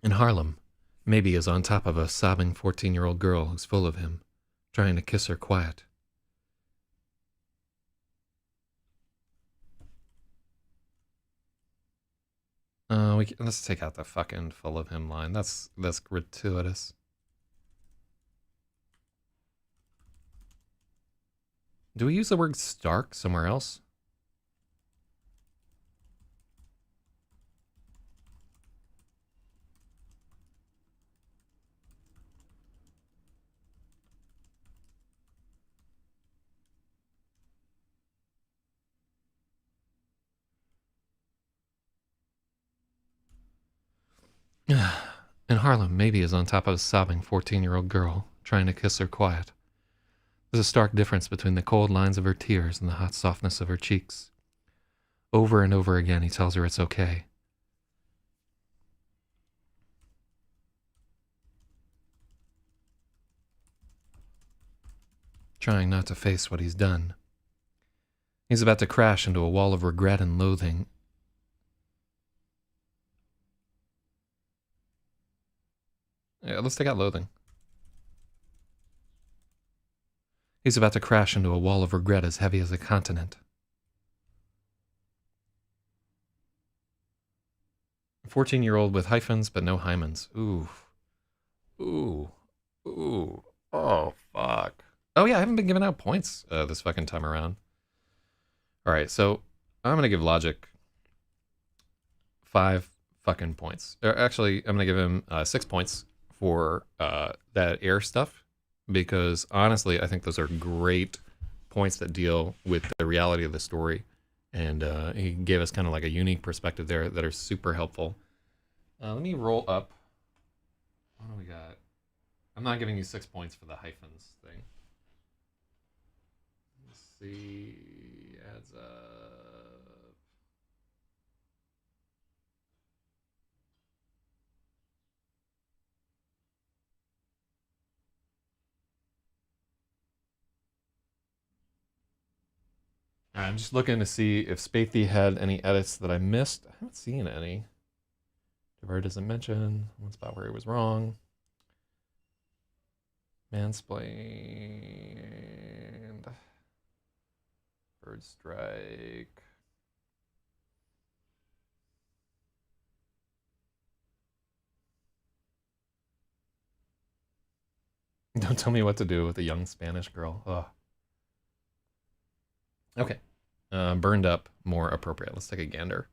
In Harlem, Maybe is on top of a sobbing 14-year-old girl who's full of him, trying to kiss her quiet. Let's take out the fucking full of him line. That's gratuitous. Do we use the word stark somewhere else? In Harlem, Maybe is on top of a sobbing 14-year-old girl, trying to kiss her quiet. There's a stark difference between the cold lines of her tears and the hot softness of her cheeks. Over and over again, he tells her it's okay. Trying not to face what he's done. He's about to crash into a wall of regret and loathing. Yeah, let's take out loathing. He's about to crash into a wall of regret as heavy as a continent. 14-year-old with hyphens but no hymens. Ooh. Ooh. Ooh. Oh, fuck. Oh, yeah, I haven't been giving out points this fucking time around. All right, so I'm going to give Logic 5 fucking points. Actually, I'm going to give him 6 points for that air stuff, because honestly, I think those are great points that deal with the reality of the story. And he gave us kind of like a unique perspective there that are super helpful. Let me roll up. What do we got? I'm not giving you 6 points for the hyphens thing. Let's see. Adds up. I'm just looking to see if Spathy had any edits that I missed. I haven't seen any. Devar doesn't mention one spot where he was wrong. Mansplained. Bird strike. Don't tell me what to do with a young Spanish girl. Ugh. Okay. Burned up, more appropriate. Let's take a gander.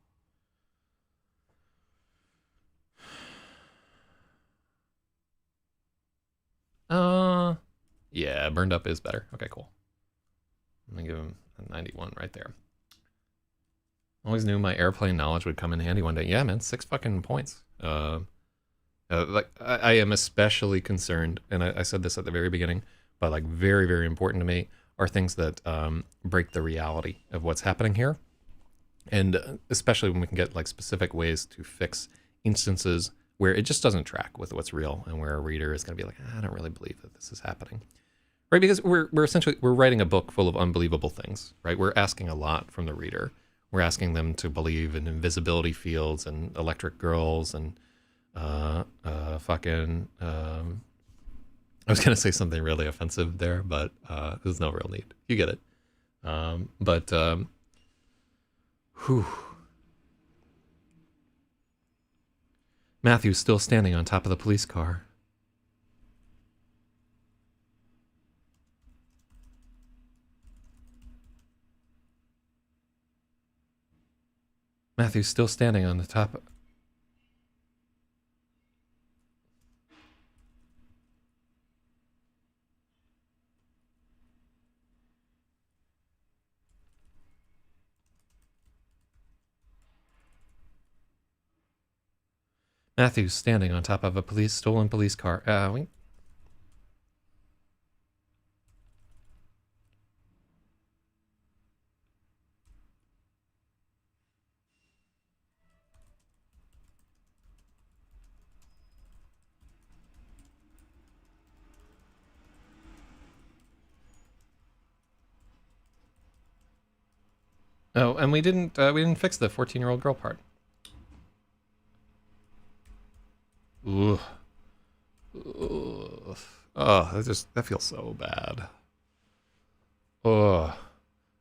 Yeah, burned up is better. Okay, cool. I'm gonna give him a 91 right there. Always knew my airplane knowledge would come in handy one day. Yeah, man, 6 fucking points. Like I am especially concerned, and I said this at the very beginning, but like very, very important to me are things that break the reality of what's happening here. And especially when we can get like specific ways to fix instances where it just doesn't track with what's real, and where a reader is going to be like, I don't really believe that this is happening. Right? Because we're essentially, we're writing a book full of unbelievable things, right? We're asking a lot from the reader. We're asking them to believe in invisibility fields and electric girls and fucking I was gonna say something really offensive there, but there's no real need. You get it. Whew. Matthew's still standing on top of the police car. Matthew's still standing on the top. Matthew's standing on top of a stolen police car. Oh, and we didn't fix the 14-year-old girl part. Ooh. Ugh. Oh, that feels so bad. Oh.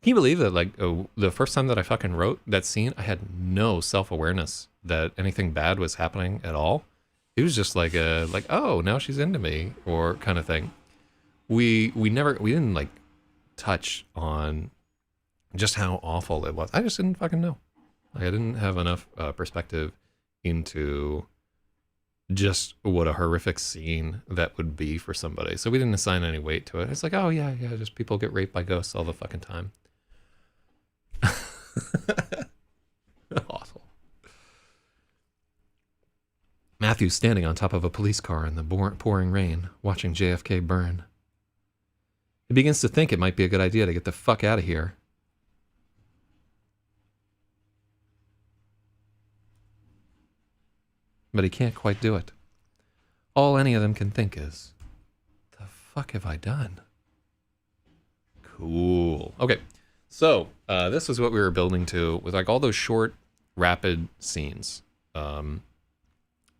Can you believe that, like, the first time that I fucking wrote that scene, I had no self-awareness that anything bad was happening at all. It was just like oh, now she's into me, or kind of thing. We didn't like touch on just how awful it was. I just didn't fucking know. Like, I didn't have enough perspective into just what a horrific scene that would be for somebody. So we didn't assign any weight to it. It's like, oh yeah, just people get raped by ghosts all the fucking time. Awful. Matthew's standing on top of a police car in the pouring rain, watching JFK burn. He begins to think it might be a good idea to get the fuck out of here. But he can't quite do it. All any of them can think is, the fuck have I done? Cool. Okay, so this is what we were building to, with like all those short, rapid scenes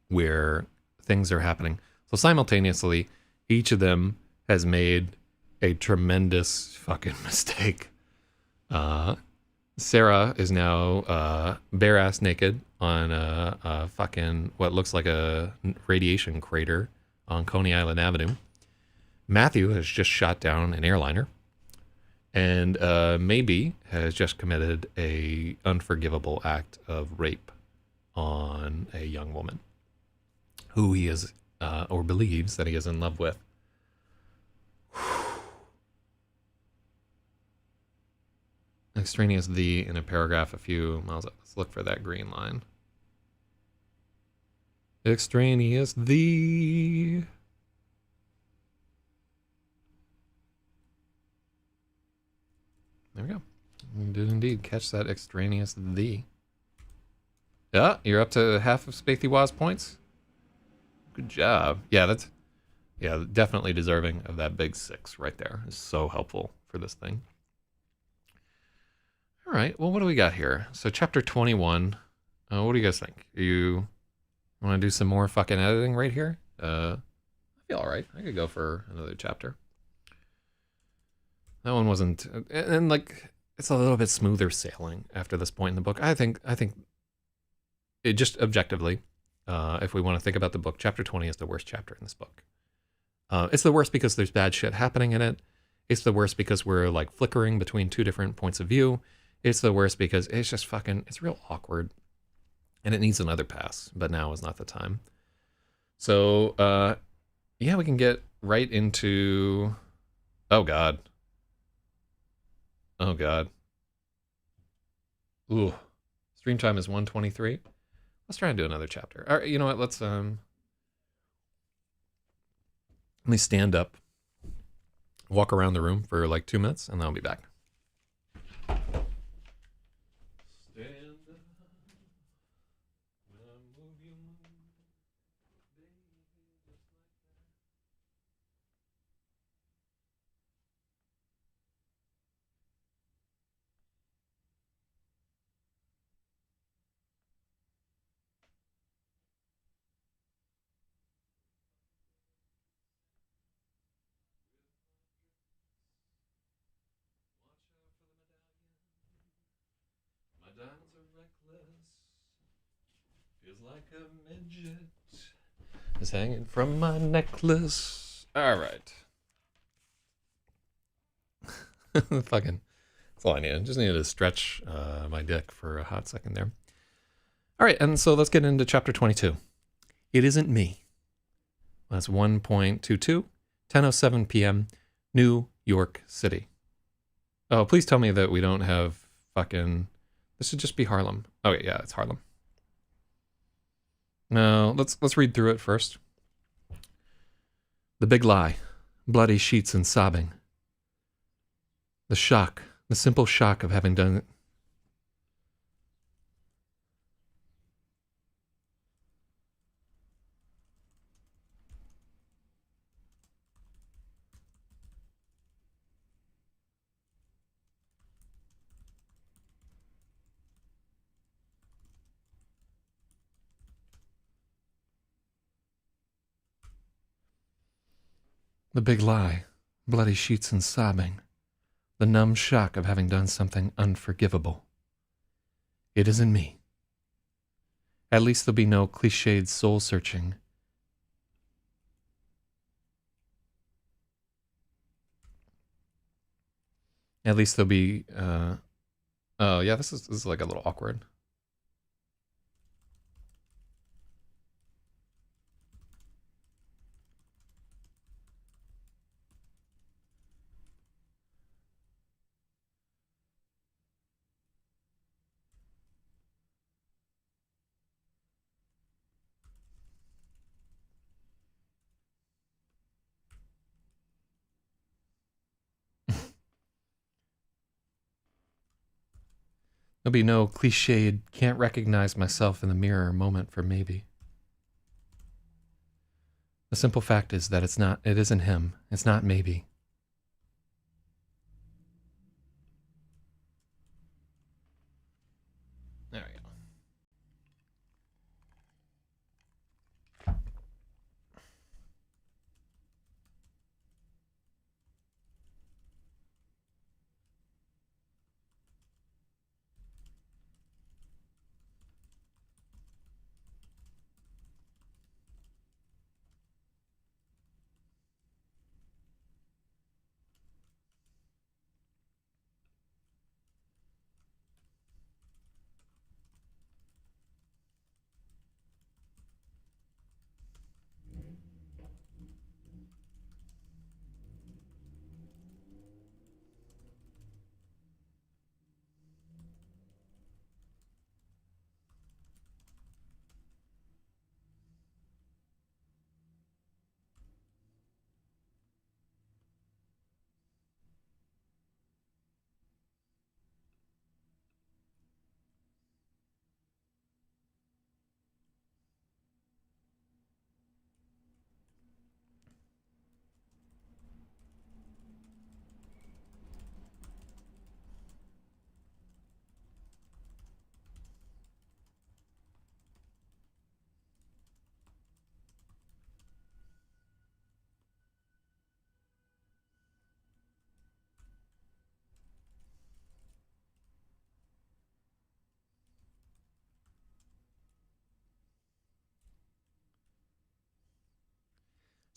where things are happening. So simultaneously, each of them has made a tremendous fucking mistake. Sarah is now bare-ass naked on a fucking, what looks like a radiation crater on Coney Island Avenue. Matthew has just shot down an airliner. And maybe has just committed a unforgivable act of rape on a young woman who he is, or believes that he is in love with. Extraneous "the" in a paragraph a few miles up. Let's look for that green line. Extraneous "the." There we go. You did indeed catch that extraneous "the." Yeah, you're up to half of Spathy Waz points. Good job. Yeah, definitely deserving of that big 6 right there. It's so helpful for this thing. All right, well, what do we got here? So chapter 21. What do you guys think? You want to do some more fucking editing right here? I feel all right. I could go for another chapter. That one wasn't, and like, it's a little bit smoother sailing after this point in the book. I think it just objectively, if we want to think about the book, chapter 20 is the worst chapter in this book. It's the worst because there's bad shit happening in it. It's the worst because we're like flickering between two different points of view. It's the worst because it's just fucking, it's real awkward. And it needs another pass, but now is not the time. So, yeah, we can get right into... Oh, God. Oh, God. Ooh. Stream time is 1:23. Let's try and do another chapter. All right, you know what? Let me stand up, walk around the room for like 2 minutes, and then I'll be back. My diamonds are reckless. Feels like a midget is hanging from my necklace. All right. Fucking, that's all I needed. Just needed to stretch my dick for a hot second there. All right, and so let's get into chapter 22. It isn't me. That's 1.22, 10:07 p.m., New York City. Oh, please tell me that we don't have fucking... This should just be Harlem. Oh, yeah, it's Harlem. No, let's read through it first. The big lie, bloody sheets and sobbing. The shock, the simple shock of having done it. The big lie, bloody sheets and sobbing. The numb shock of having done something unforgivable. It isn't me. At least there'll be no cliched soul searching. At least there'll be, oh yeah, this is like a little awkward. There'll be no cliched, can't recognize myself in the mirror moment for maybe. The simple fact is that it isn't him. It's not maybe. There we go.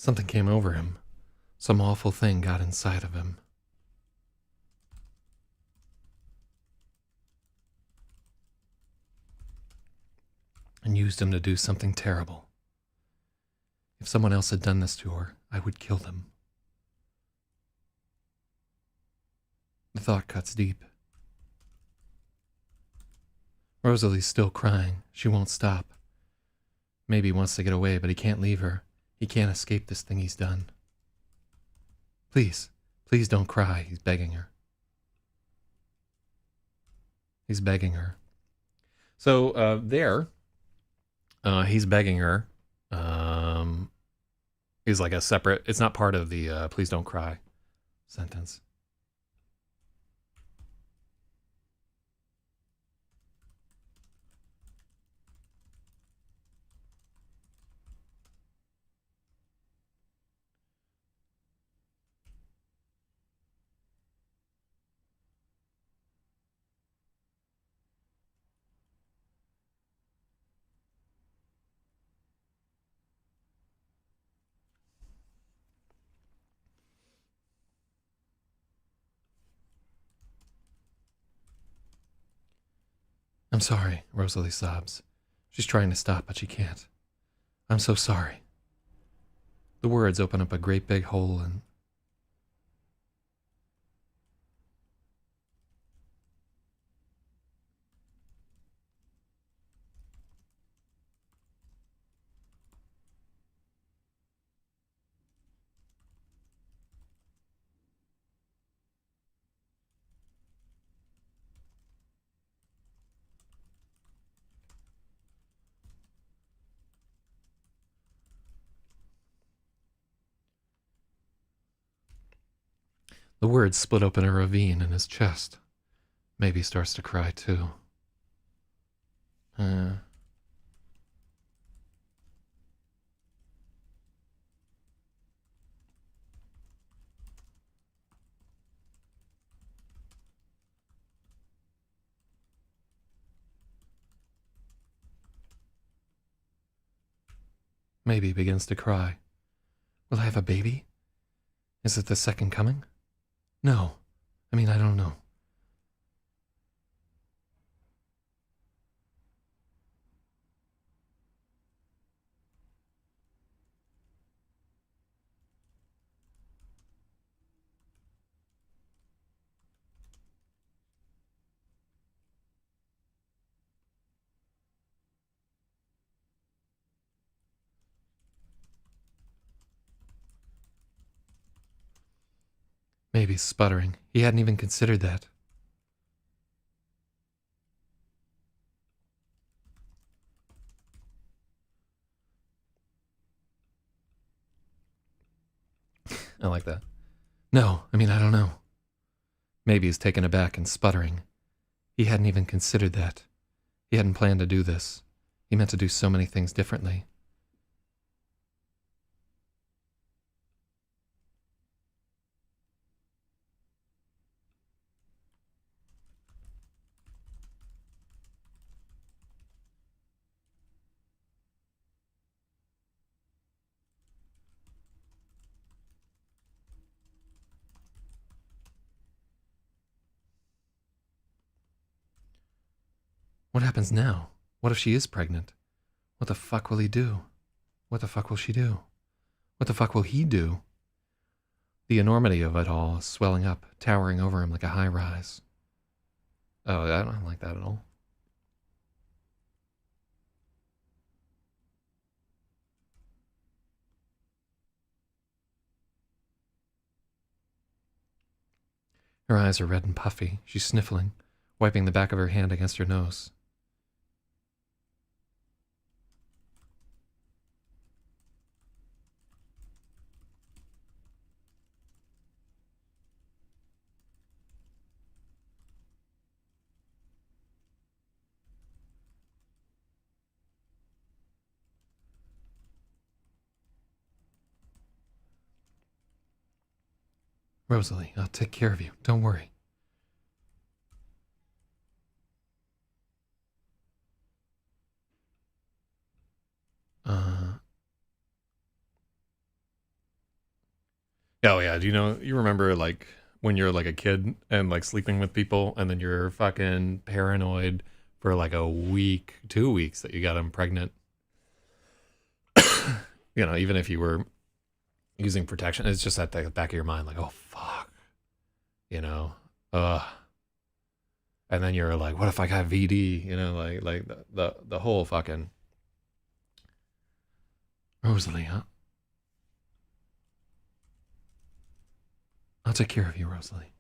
Something came over him. Some awful thing got inside of him. And used him to do something terrible. If someone else had done this to her, I would kill them. The thought cuts deep. Rosalie's still crying. She won't stop. Maybe he wants to get away, but he can't leave her. He can't escape this thing he's done. Please, please don't cry, he's begging her. He's begging her. So he's begging her. He's like a separate, it's not part of the please don't cry sentence. I'm sorry, Rosalie sobs. She's trying to stop, but she can't. I'm so sorry. The words open up a great big hole and the words split open a ravine in his chest. Maybe he starts to cry too. Maybe he begins to cry. Will I have a baby? Is it the second coming? No. I mean, I don't know. Maybe he's sputtering. He hadn't even considered that. I like that. No, I mean, I don't know. Maybe he's taken aback and sputtering. He hadn't even considered that. He hadn't planned to do this. He meant to do so many things differently. What happens now? What if she is pregnant? What the fuck will he do? What the fuck will she do? What the fuck will he do? The enormity of it all is swelling up, towering over him like a high rise. Oh, I don't like that at all. Her eyes are red and puffy. She's sniffling, wiping the back of her hand against her nose. Rosalie, I'll take care of you. Don't worry. Oh yeah, do you remember like when you're like a kid and like sleeping with people and then you're fucking paranoid for like a week, 2 weeks that you got them pregnant? Even if you were using protection, it's just at the back of your mind, like, oh fuck, you know, uh, and then you're like, what if I got VD? Like the whole fucking Rosalie, huh? I'll take care of you, Rosalie.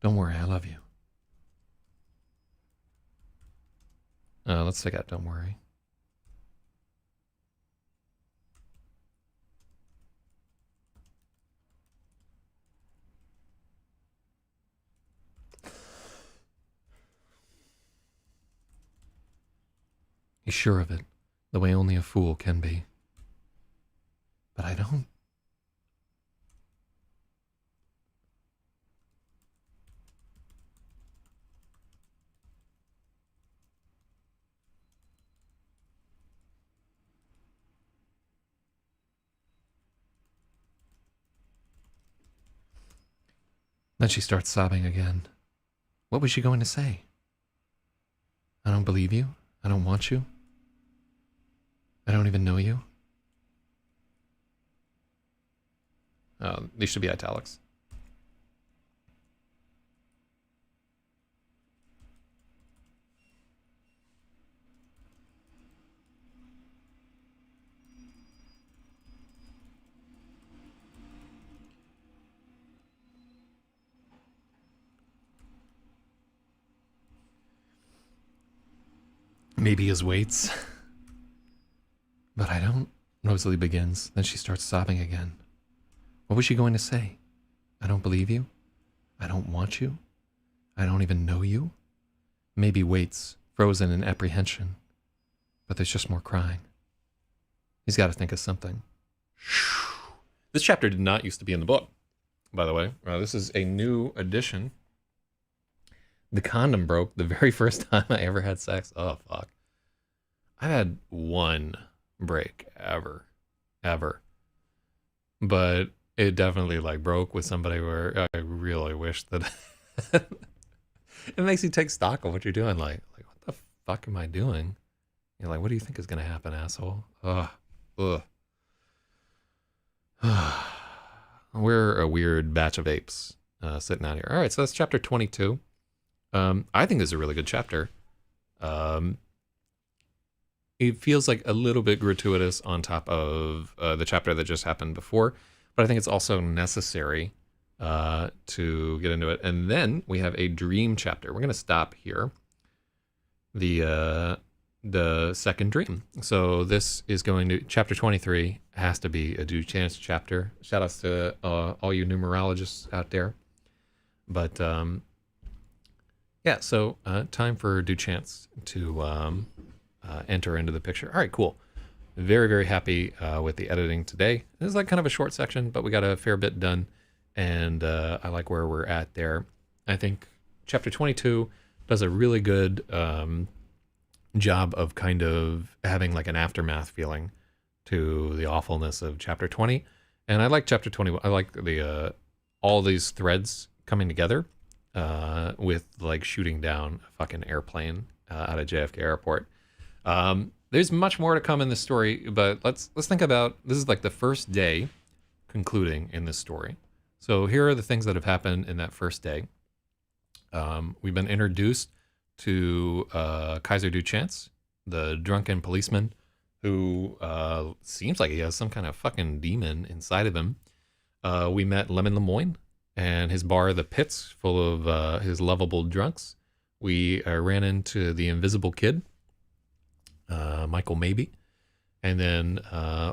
Don't worry, I love you. Let's take out don't worry. He's sure of it, the way only a fool can be. But I don't. Then she starts sobbing again. What was she going to say? I don't believe you. I don't want you. I don't even know you. These should be italics. Maybe his weights. But I don't. Rosalie begins. Then she starts sobbing again. What was she going to say? I don't believe you. I don't want you. I don't even know you. Maybe waits, frozen in apprehension. But there's just more crying. He's got to think of something. This chapter did not used to be in the book, by the way. This is a new edition. The condom broke the very first time I ever had sex. Oh, fuck. I've had one break ever. But it definitely like broke with somebody where I really wish that it makes you take stock of what you're doing. Like what the fuck am I doing? You're like, what do you think is gonna happen, asshole? Ugh. We're a weird batch of apes sitting out here. All right, so that's chapter 22. I think this is a really good chapter. It feels like a little bit gratuitous on top of the chapter that just happened before, but I think it's also necessary to get into it. And then we have a dream chapter. We're going to stop here. The second dream. So this is going to, chapter 23 has to be a due chance chapter. Shout outs to all you numerologists out there. But yeah, so time for due chance to enter into the picture. All right, cool. Very, very happy with the editing today. This is like kind of a short section, but we got a fair bit done, and I like where we're at there. I think chapter 22 does a really good job of kind of having like an aftermath feeling to the awfulness of chapter 20. And I like chapter 21. I like the all these threads coming together with like shooting down a fucking airplane out of JFK Airport. There's much more to come in this story, but let's think about, this is like the first day concluding in this story. So here are the things that have happened in that first day. We've been introduced to Kaiser Duchance, the drunken policeman who seems like he has some kind of fucking demon inside of him. We met Lemon Lemoyne and his bar, The Pits, full of his lovable drunks. We ran into the Invisible Kid, Michael Maybe. And then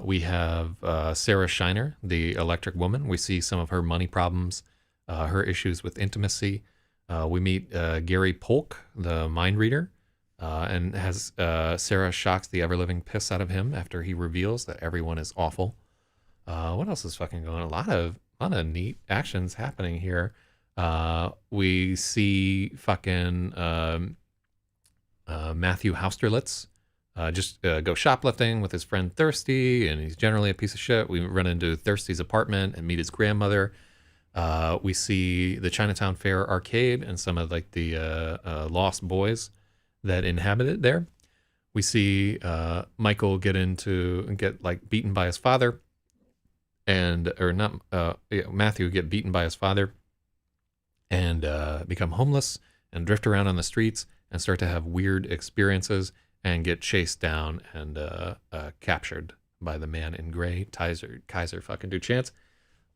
we have Sarah Shiner, the electric woman. We see some of her money problems, her issues with intimacy. We meet Gary Polk, the mind reader, and has Sarah shocks the ever-living piss out of him after he reveals that everyone is awful. What else is fucking going on? A lot of neat actions happening here. We see fucking Matthew Hausterlitz go shoplifting with his friend Thirsty, and he's generally a piece of shit. We run into Thirsty's apartment and meet his grandmother. We see the Chinatown Fair arcade and some of like the lost boys that inhabit it there. We see Michael get like beaten by his father, Matthew get beaten by his father, and become homeless and drift around on the streets and start to have weird experiences and get chased down and captured by the man in gray, Kaiser fucking Duchance.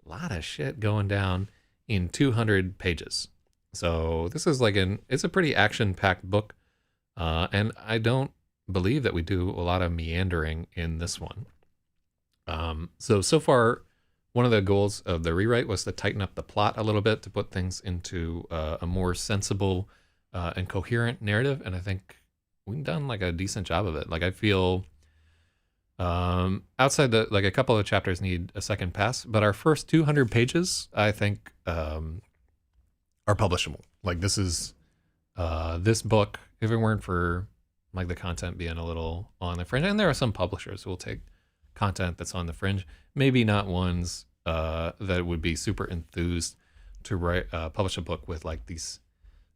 A lot of shit going down in 200 pages. So this is it's a pretty action-packed book. And I don't believe that we do a lot of meandering in this one. So far, one of the goals of the rewrite was to tighten up the plot a little bit, to put things into a more sensible and coherent narrative. And I think we've done like a decent job of it. Like I feel outside a couple of chapters need a second pass, but our first 200 pages, I think, are publishable. Like this book, if it weren't for like the content being a little on the fringe, and there are some publishers who will take content that's on the fringe, maybe not ones that would be super enthused to publish a book with like these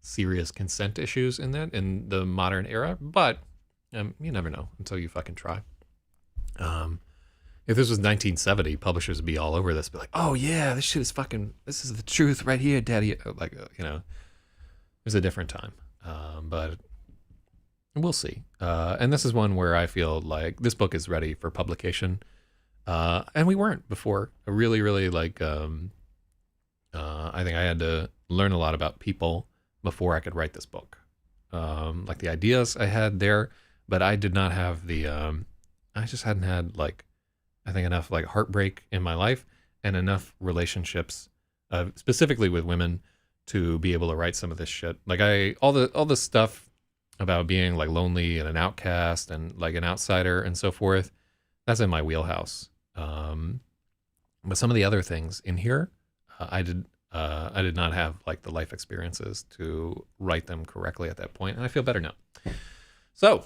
serious consent issues in the modern era, but you never know until you fucking try. If this was 1970, publishers would be all over this, be like, oh yeah, this is the truth right here, daddy. Like, it was a different time. But we'll see. And this is one where I feel like this book is ready for publication. And we weren't before. I really, really I think I had to learn a lot about people before I could write this book. Like the ideas I had there, but I did not have I just hadn't had I think enough heartbreak in my life and enough relationships, specifically with women, to be able to write some of this shit. All the stuff about being lonely and an outcast and an outsider and so forth, that's in my wheelhouse. But some of the other things in here, I did not have the life experiences to write them correctly at that point, and I feel better now. So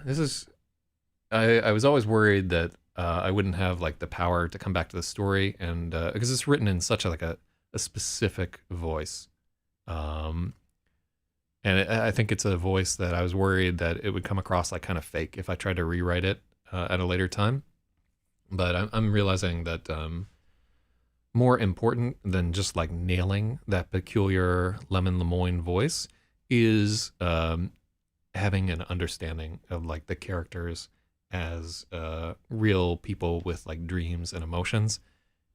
this is, I was always worried that I wouldn't have the power to come back to the story, and because it's written in such a specific voice, and I think it's a voice that I was worried that it would come across kind of fake if I tried to rewrite it at a later time. But I'm realizing that more important than just nailing that peculiar Lemon Lemoyne voice is having an understanding of the characters as real people with dreams and emotions.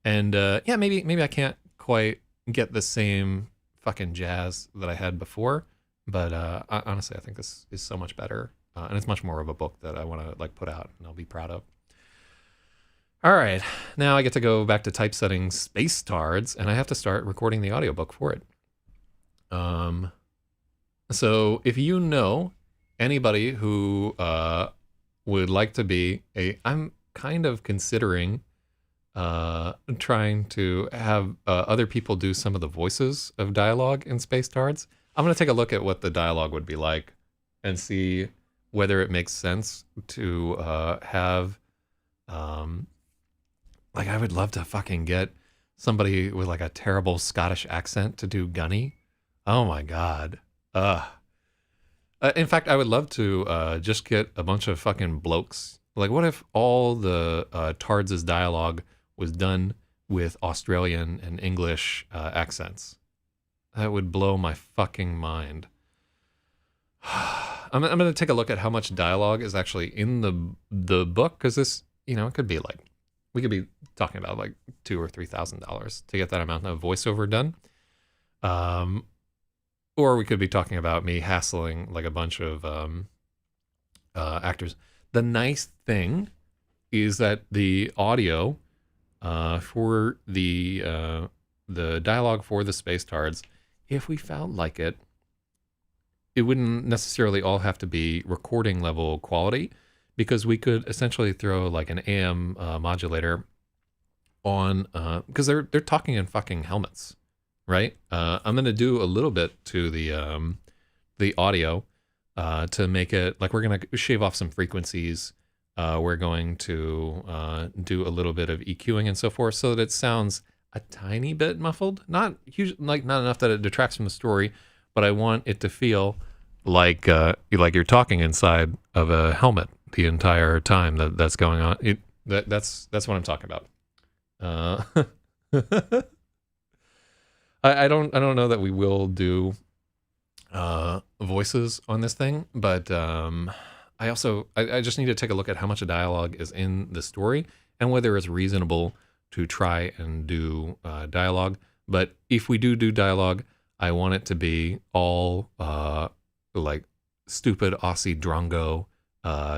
And yeah, maybe I can't quite get the same fucking jazz that I had before, but honestly, I think this is so much better, and it's much more of a book that I want to put out and I'll be proud of. All right, now I get to go back to typesetting Space Tards, and I have to start recording the audiobook for it. So if you know anybody who would like to be I'm kind of considering trying to have other people do some of the voices of dialogue in Space Tards. I'm going to take a look at what the dialogue would be like and see whether it makes sense to have I would love to fucking get somebody with a terrible Scottish accent to do Gunny. Oh my God. In fact, I would love to just get a bunch of fucking blokes. What if all the Tards' dialogue was done with Australian and English accents? That would blow my fucking mind. I'm going to take a look at how much dialogue is actually in the book, because this, it could be we could be talking about $2,000 or $3,000 to get that amount of voiceover done. Or we could be talking about me hassling a bunch of actors. The nice thing is that the audio for the dialogue for the Space Tards, if we felt like it, it wouldn't necessarily all have to be recording level quality, because we could essentially throw an AM modulator on, because they're talking in fucking helmets, right? I'm gonna do a little bit to the audio to make it like we're going to shave off some frequencies. We're going to do a little bit of EQing and so forth so that it sounds a tiny bit muffled, not huge, like not enough that it detracts from the story, but I want it to feel like you're talking inside of a helmet the entire time that's going on. That's what I'm talking about. I don't know that we will do voices on this thing, but I just need to take a look at how much dialogue is in the story and whether it's reasonable to try and do dialogue. But if we do dialogue, I want it to be all like stupid Aussie drongo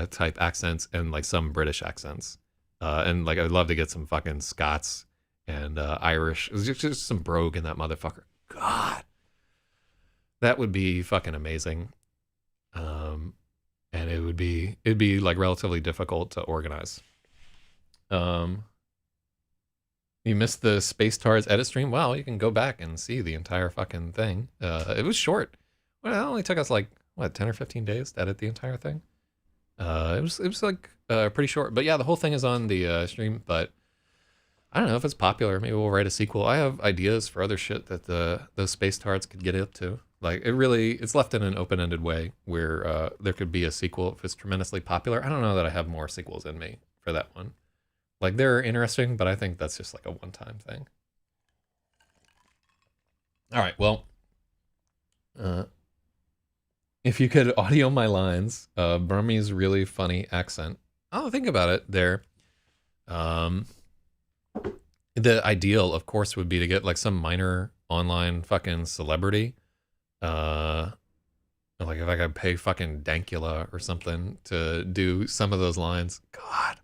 type accents and like some British accents. And like I'd love to get some fucking Scots and Irish. It's just some brogue in that motherfucker. God, that would be fucking amazing. And it'd be like relatively difficult to organize. You missed the Space Tars edit stream? Wow, you can go back and see the entire fucking thing. It was short. Well, it only took us like, what, 10 or 15 days to edit the entire thing? It was like pretty short. But yeah, the whole thing is on the stream, but I don't know if it's popular. Maybe we'll write a sequel. I have ideas for other shit that those Space Tards could get up to. Like, it's left in an open-ended way where there could be a sequel if it's tremendously popular. I don't know that I have more sequels in me for that one. Like, they're interesting, but I think that's just like a one-time thing. All right, well, if you could audio my lines, Burmese really funny accent. Oh, think about it there. The ideal, of course, would be to get like some minor online fucking celebrity. Like if I could pay fucking Dankula or something to do some of those lines. God.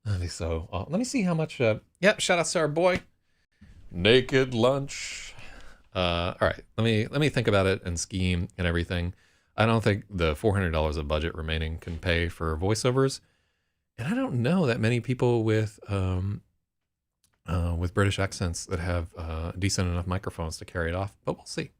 That'd be so let me see how much yep, shout out to our boy. Naked Lunch. All right, let me think about it and scheme and everything. I don't think the $400 of budget remaining can pay for voiceovers. And I don't know that many people with British accents that have decent enough microphones to carry it off, but we'll see.